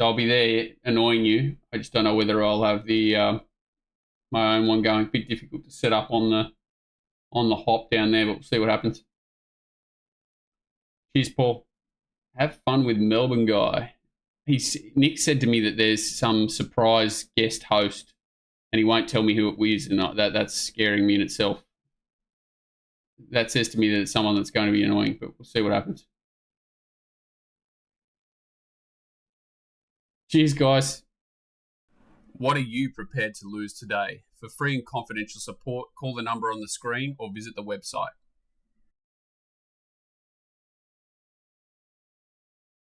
So I'll be there annoying you. I just don't know whether I'll have the my own one going. A bit difficult to set up on the hop down there, but we'll see what happens. Cheers, Paul. Have fun with Melbourne guy. Nick said to me that there's some surprise guest host, and he won't tell me who it is, and that's scaring me in itself. That says to me that it's someone that's going to be annoying, but we'll see what happens. Cheers, guys. What are you prepared to lose today? For free and confidential support, call the number on the screen or visit the website.